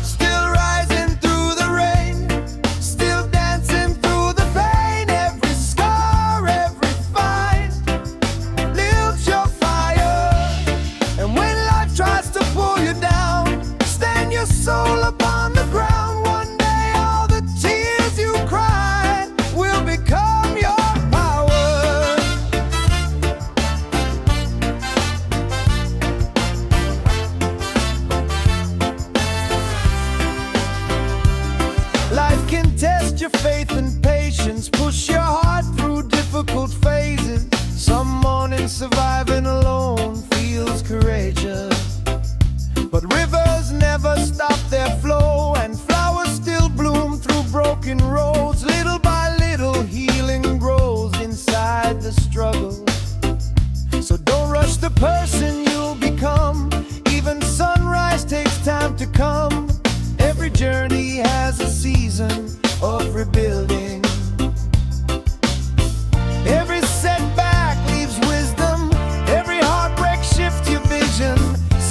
Still rising through the rain, still dancing through the pain. Every scar, every fight lives your fire. And when life tries to pull you down, stand your soul upon the ground. One day all the tears you cried will become your power. Life can test your faith and patience, push your heart through difficult phases. Some mornings surviving alone feels courageous, but rivers never stop their flow, and flowers still bloom through broken roads. Little by little healing grows inside the struggle. So don't rush the person you'll become. Even sunrise takes time to come. Every journey has a season of rebuilding. Every setback leaves wisdom. Every heartbreak shifts your vision.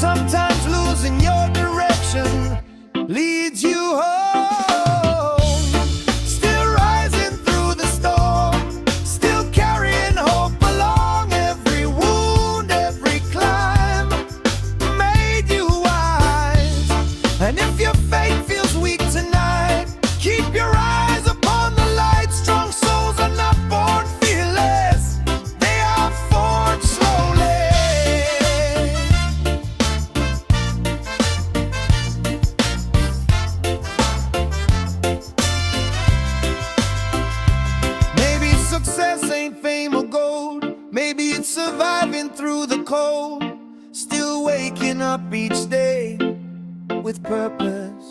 Sometimes losing your direction leads you home. Still rising through the storm, still carrying hope along. Every wound, every climb made you wise. And if your faith feels weak tonight, keep your eyes upon the light. Strong souls are not born fearless, they are forged slowly. Maybe success ain't fame or gold, maybe it's surviving through the cold. Still waking up each day with purpose.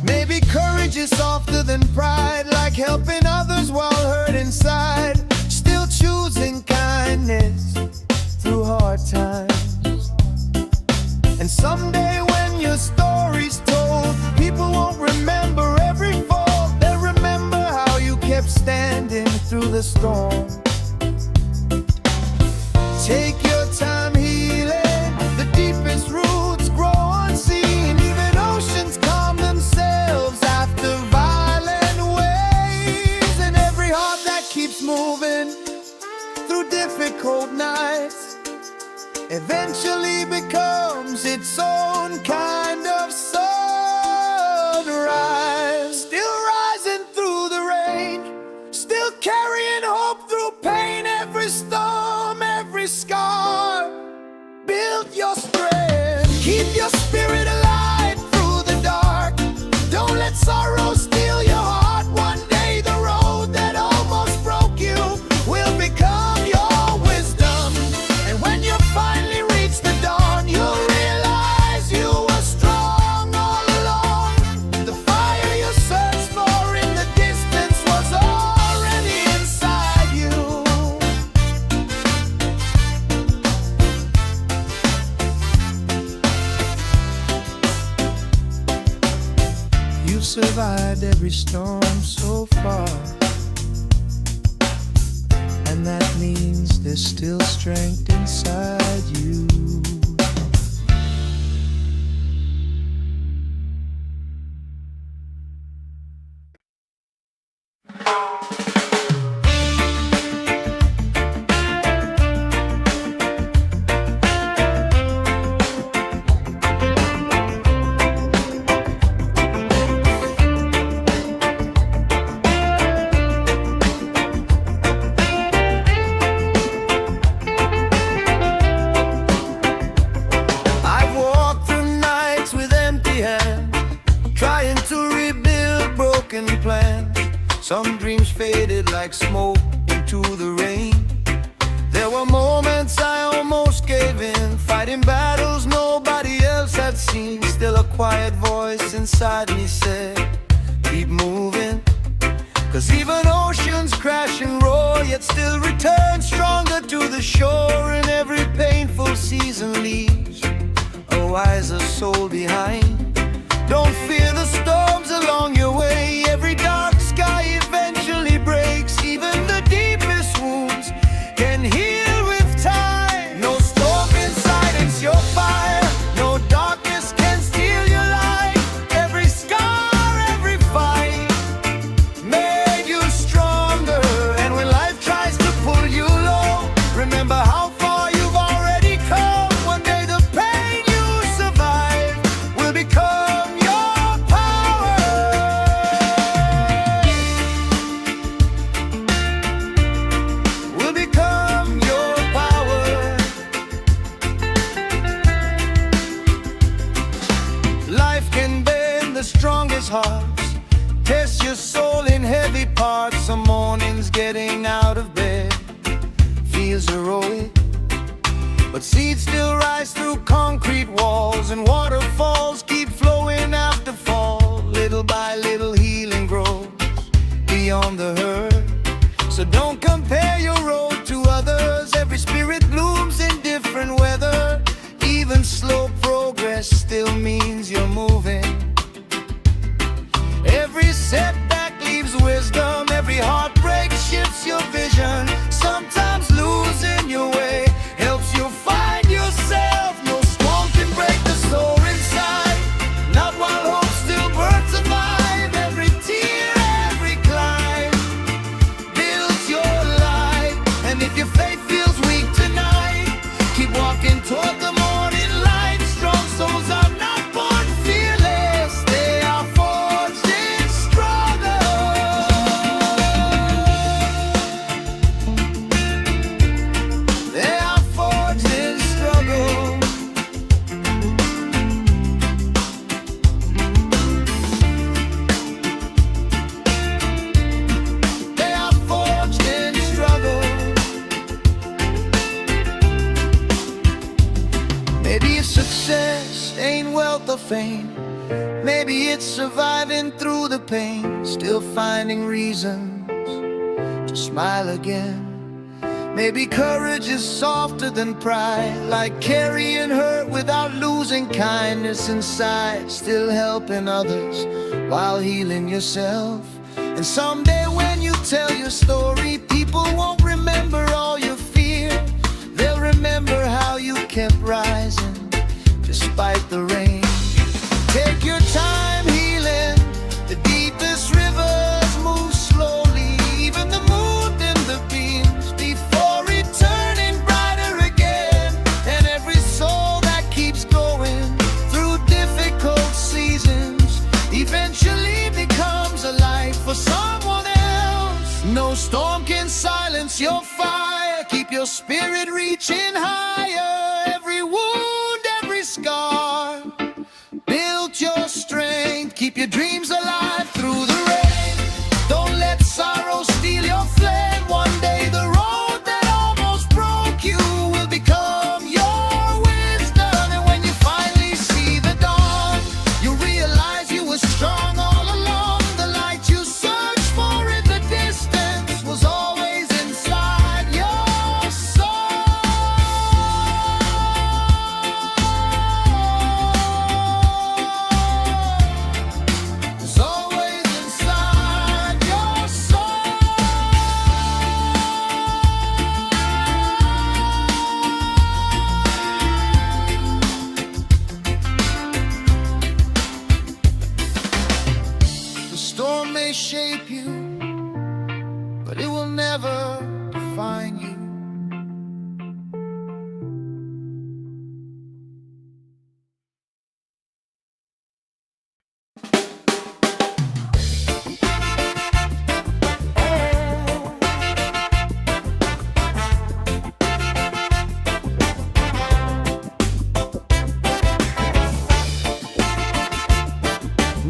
Maybe courage is softer than pride, like helping others while hurt inside. Still choosing kindness through hard times. And someday when your story's told, people won't remember every fall. They'll remember how you kept standing through the storm. Take your time healing, the deepest roots grow unseen. Even oceans calm themselves after violent waves. And every heart that keeps moving through difficult nights eventually becomes its own kind of sunrise. Still rising through the rain, still carrying hope through pain. Every storm, every scar build your strength. Keep your spirit alive through the dark. Don't let sorrow steal your heart. One day the road that almost broke you will become your wisdom. And when you finally reach the dawn, you'll realize you were strong all along. The fire you searched for in the distance was already inside you. survived every storm so far, and that means there's still strength inside you. Some dreams faded like smoke into the rain. There were moments I almost gave in, fighting battles nobody else had seen. Still a quiet voice inside me said, keep moving. 'Cause even oceans crash and roar, yet still return stronger to the shore. And every painful season leaves a wiser soul behind. Don't fear the storms along your way. Every dark sky eventually breaks. Even the deepest wounds can heal with time. No storm can silence your fire. No darkness can steal your light. Every scar, every fight made you stronger. And when life tries to pull you low, remember how far you've already come. One day the pain you survive will become strongest hearts. Test your soul in heavy parts. Some mornings getting out of bed feels heroic, but seeds still rise through concrete walls, and waterfalls keep flowing after fall. Little by little healing grows beyond the hurt. So don't compare your road to others. Every spirit blooms in different weather. Even slow progress still means you're moving. Every setback leaves wisdom. Every heartbreak shifts your vision. Sometimes losing your way helps you find yourself. No storm can break the soul inside, not while hope still burns alive. Every tear, every climb builds your life. And if your faith feels weak tonight, keep walking toward the morning light. Strong souls are not born fearless. They are forged in struggle. They are forged in struggle. They are forged in struggle. Maybe it's success ain't wealth or fame. Maybe it's surviving through the pain, still finding reasons to smile again. Maybe courage is softer than pride, like carrying hurt without losing kindness inside. Still helping others while healing yourself. And someday when you tell your story, people won't remember all your fear. They'll remember how you kept rising despite the rain. Take your time healing. The deepest rivers move slowly. Even the moon in the beams before returning brighter again. And every soul that keeps going through difficult seasons eventually becomes a light for someone else. No storm can silence your fire. Keep your spirit reaching higher. Every wound, every scar built your strength. Keep your dreams alive through the rain. Don't let sorrow steal your flame. One day the road that almost broke you will become your wisdom. And when you finally see the dawn, you realize you were strong all along. The light you searched for in the distance was always inside your soul.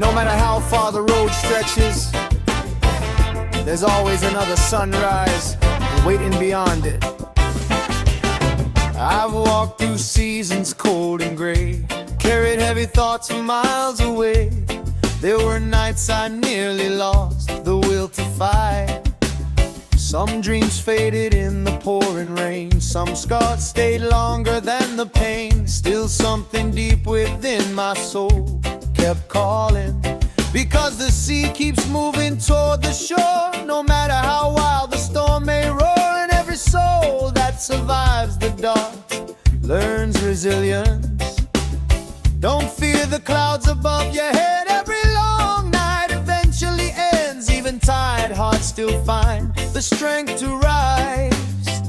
No matter how far the road stretches, there's always another sunrise waiting beyond it. I've walked through seasons cold and gray, carried heavy thoughts from miles away. There were nights I nearly lost the will to fight. Some dreams faded in the pouring rain, some scars stayed longer than the pain. Still something deep within my soul kept calling, because the sea keeps moving toward the shore. No matter how wild the storm may roar, and every soul that survives the dark learns resilience. Don't fear the clouds above your head. Every long night eventually ends. Even tired hearts still find the strength to rise.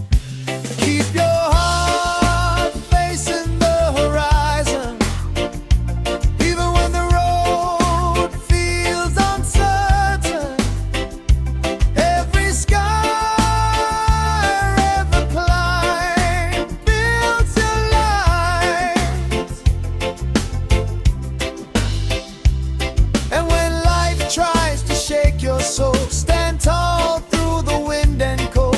Keep your heart facing the horizon, even when the road feels uncertain. Every sky, every climb builds a light. And when life tries to shake your soul, stand tall through the wind and cold.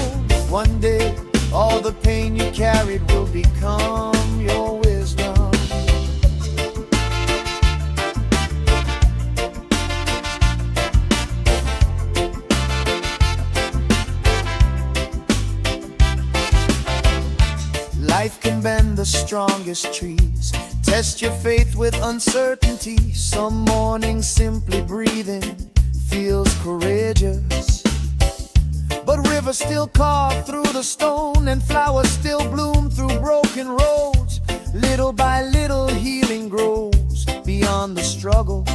One day, all the pain you carried will become your wisdom. Life can bend the strongest trees, test your faith with uncertainty. Some mornings simply breathing feels courageous, but rivers still carve through the stone, and flowers still bloom through broken roads. Little by little healing grows beyond the struggle.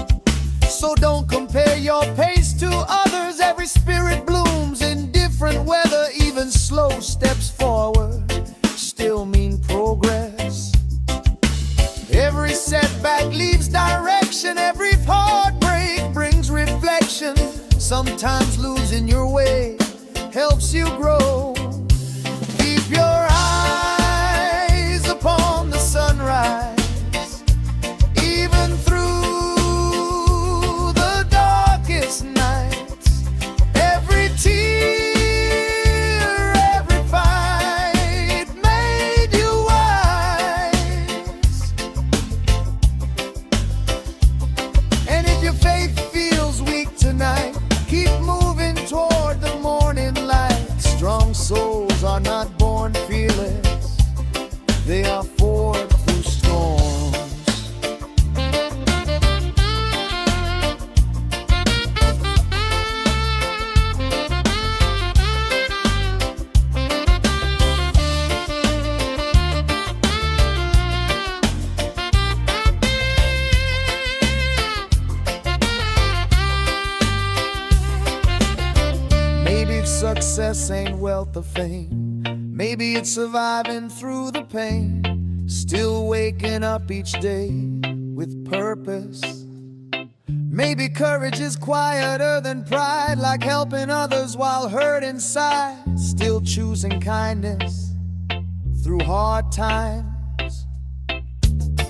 So don't compare your pace to others. Every spirit blooms in different weather. Even slow steps forward still mean progress. Every setback leaves direction. Every heartbreak brings reflection. Sometimes losing your way helps you grow. Keep your eyes upon the sunrise, even through the darkest nights. Every tear, every fight made you wise. And if your faith feels weak tonight, keep moving toward the morning light. Strong souls are not born fearless, they are forged through storms. Maybe success ain't wealth or fame, maybe it's surviving through the pain, still waking up each day with purpose. Maybe courage is quieter than pride, like helping others while hurt inside, still choosing kindness through hard times.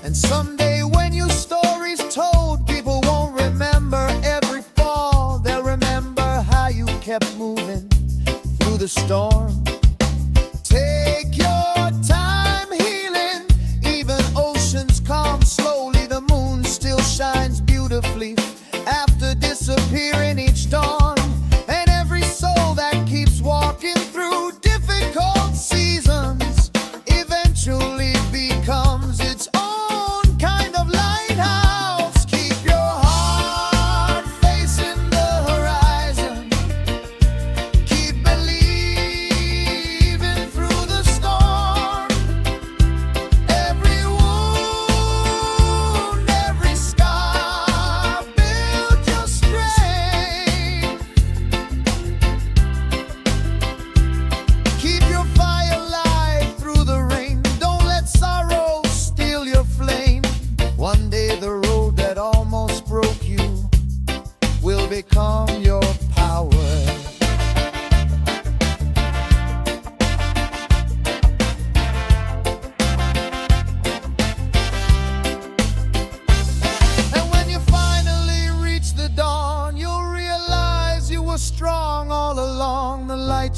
And someday when your story's told, people won't remember every fall. They'll remember how you kept moving through the storm. Take your time healing, even oceans calm slowly. The moon still shines beautifully after disappearing each dawn. And every soul that keeps walking through difficult seasons eventually becomes its own kind of lighthouse. Keep your heart facing the horizon, keep believing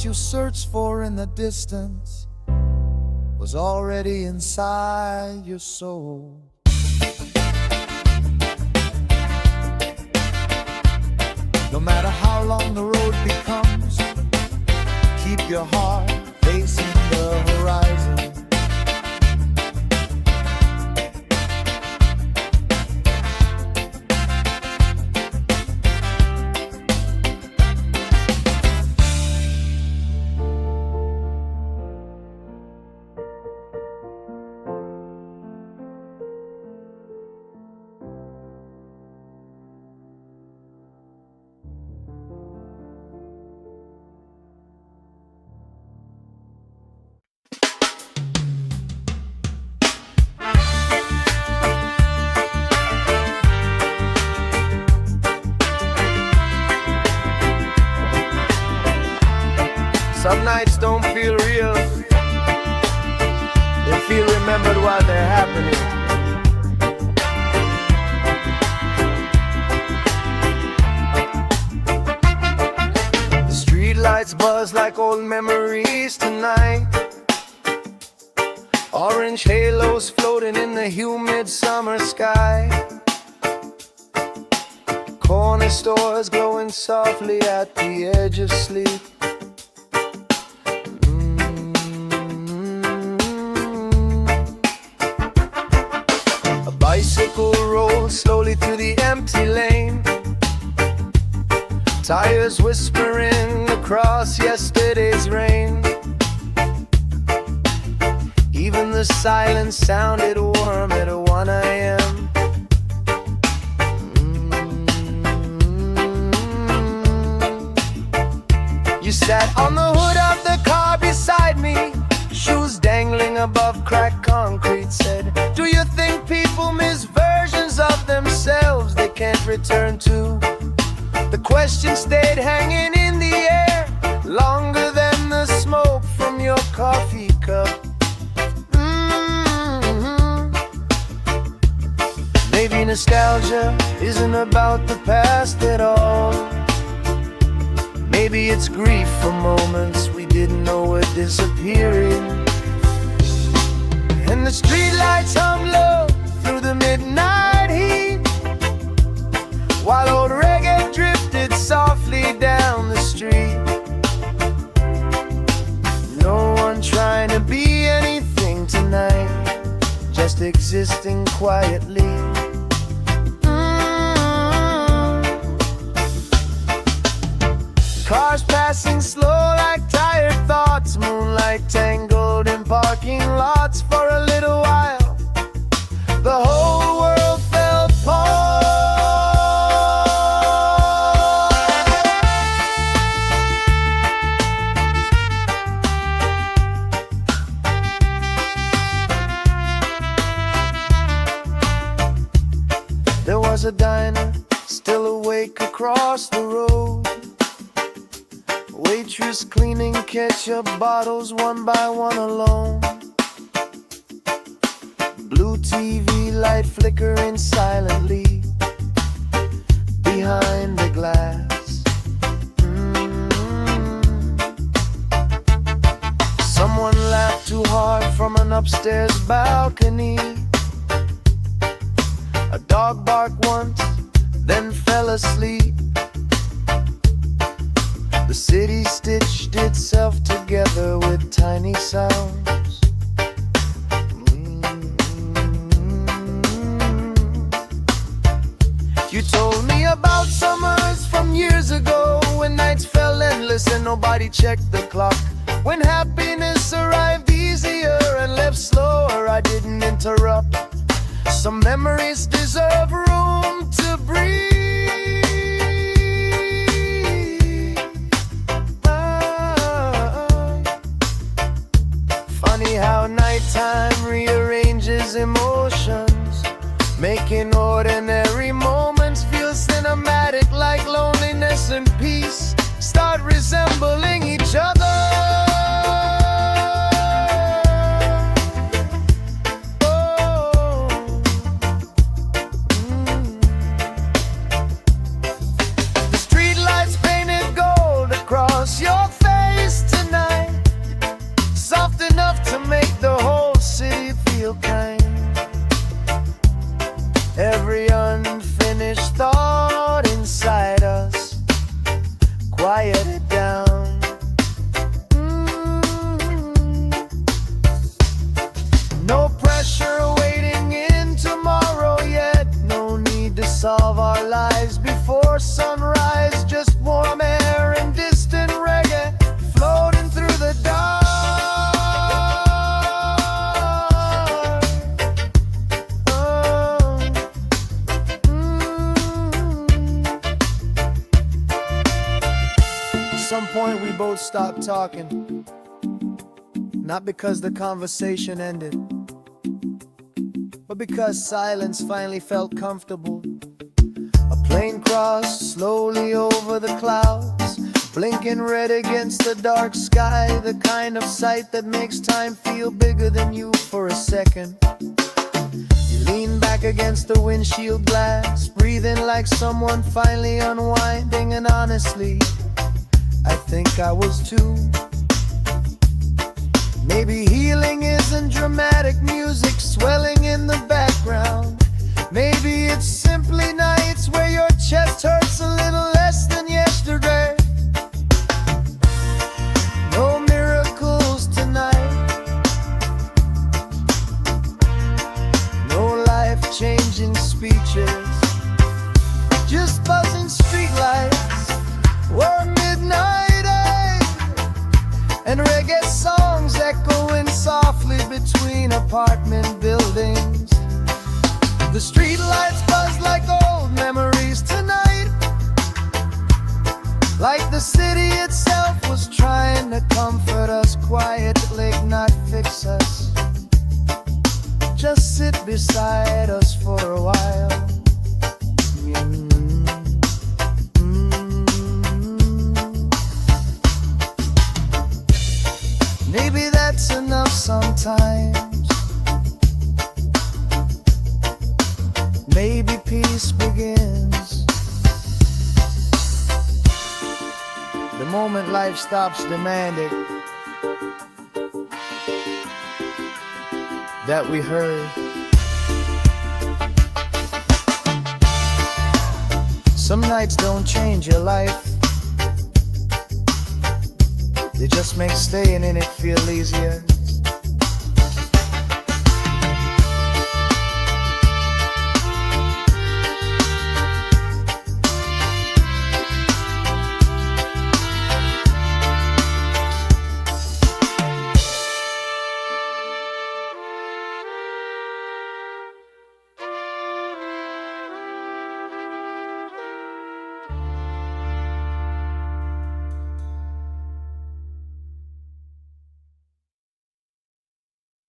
what you searched for in the distance was already inside your soul. No matter how long the road becomes, keep your heart facing the horizon. Some nights don't feel real. They feel remembered while they're happening. The street lights buzz like old memories tonight. Orange halos floating in the humid summer sky. Corner stores glowing softly at the edge of sleep. Bicycle rolls slowly through the empty lane. Tires whispering across yesterday's rain. Even the silence sounded warm at 1 a.m. You sat on the hood of the car beside me, shoes dangling above cracked concrete, said, "Do you think people miss versions of themselves they can't return to?" The question stayed hanging in the air, longer than the smoke from your coffee cup. Maybe nostalgia isn't about the past at all. Maybe it's grief for moments we didn't know were disappearing. And the streetlights hum low through the midnight heat, while old reggae drifted softly down the street. No one trying to be anything tonight, just existing quietly. Cars passing slow like tired thoughts, moonlight tangled in parking lots. For a little while, the whole world fell apart. There was a diner still awake across the road, waitress cleaning ketchup bottles one by one alone. Blue TV light flickering silently behind the glass. Someone laughed too hard from an upstairs balcony. A dog barked once, then fell asleep. The city stitched itself together with tiny sounds. You told me about summers from years ago, when nights fell endless and nobody checked the clock. When happiness arrived easier and left slower, I didn't interrupt. Some memories deserve room to breathe. Funny how nighttime rearranges emotions, making ordinary moments feel cinematic, like loneliness and peace start resembling each other. The streetlights painted gold across your face tonight. point we both stopped talking. Not because the conversation ended, but because silence finally felt comfortable. A plane crossed slowly over the clouds, blinking red against the dark sky, the kind of sight that makes time feel bigger than you for a second. You lean back against the windshield glass, breathing like someone finally unwinding, and honestly, I think I was too. Maybe healing isn't dramatic music swelling in the background. Maybe it's simply nights where your chest hurts a little less than yesterday. No miracles tonight, no life-changing speeches, just buzzing streetlights where midnight air and reggae songs echoing softly between apartment buildings. The streetlights buzz like old memories tonight, like the city itself was trying to comfort us quietly, not fix us, just sit beside us for a while. Maybe that's enough sometimes. Maybe peace begins the moment life stops demanding that we heard. Some nights don't change your life, they just make staying in it feel easier.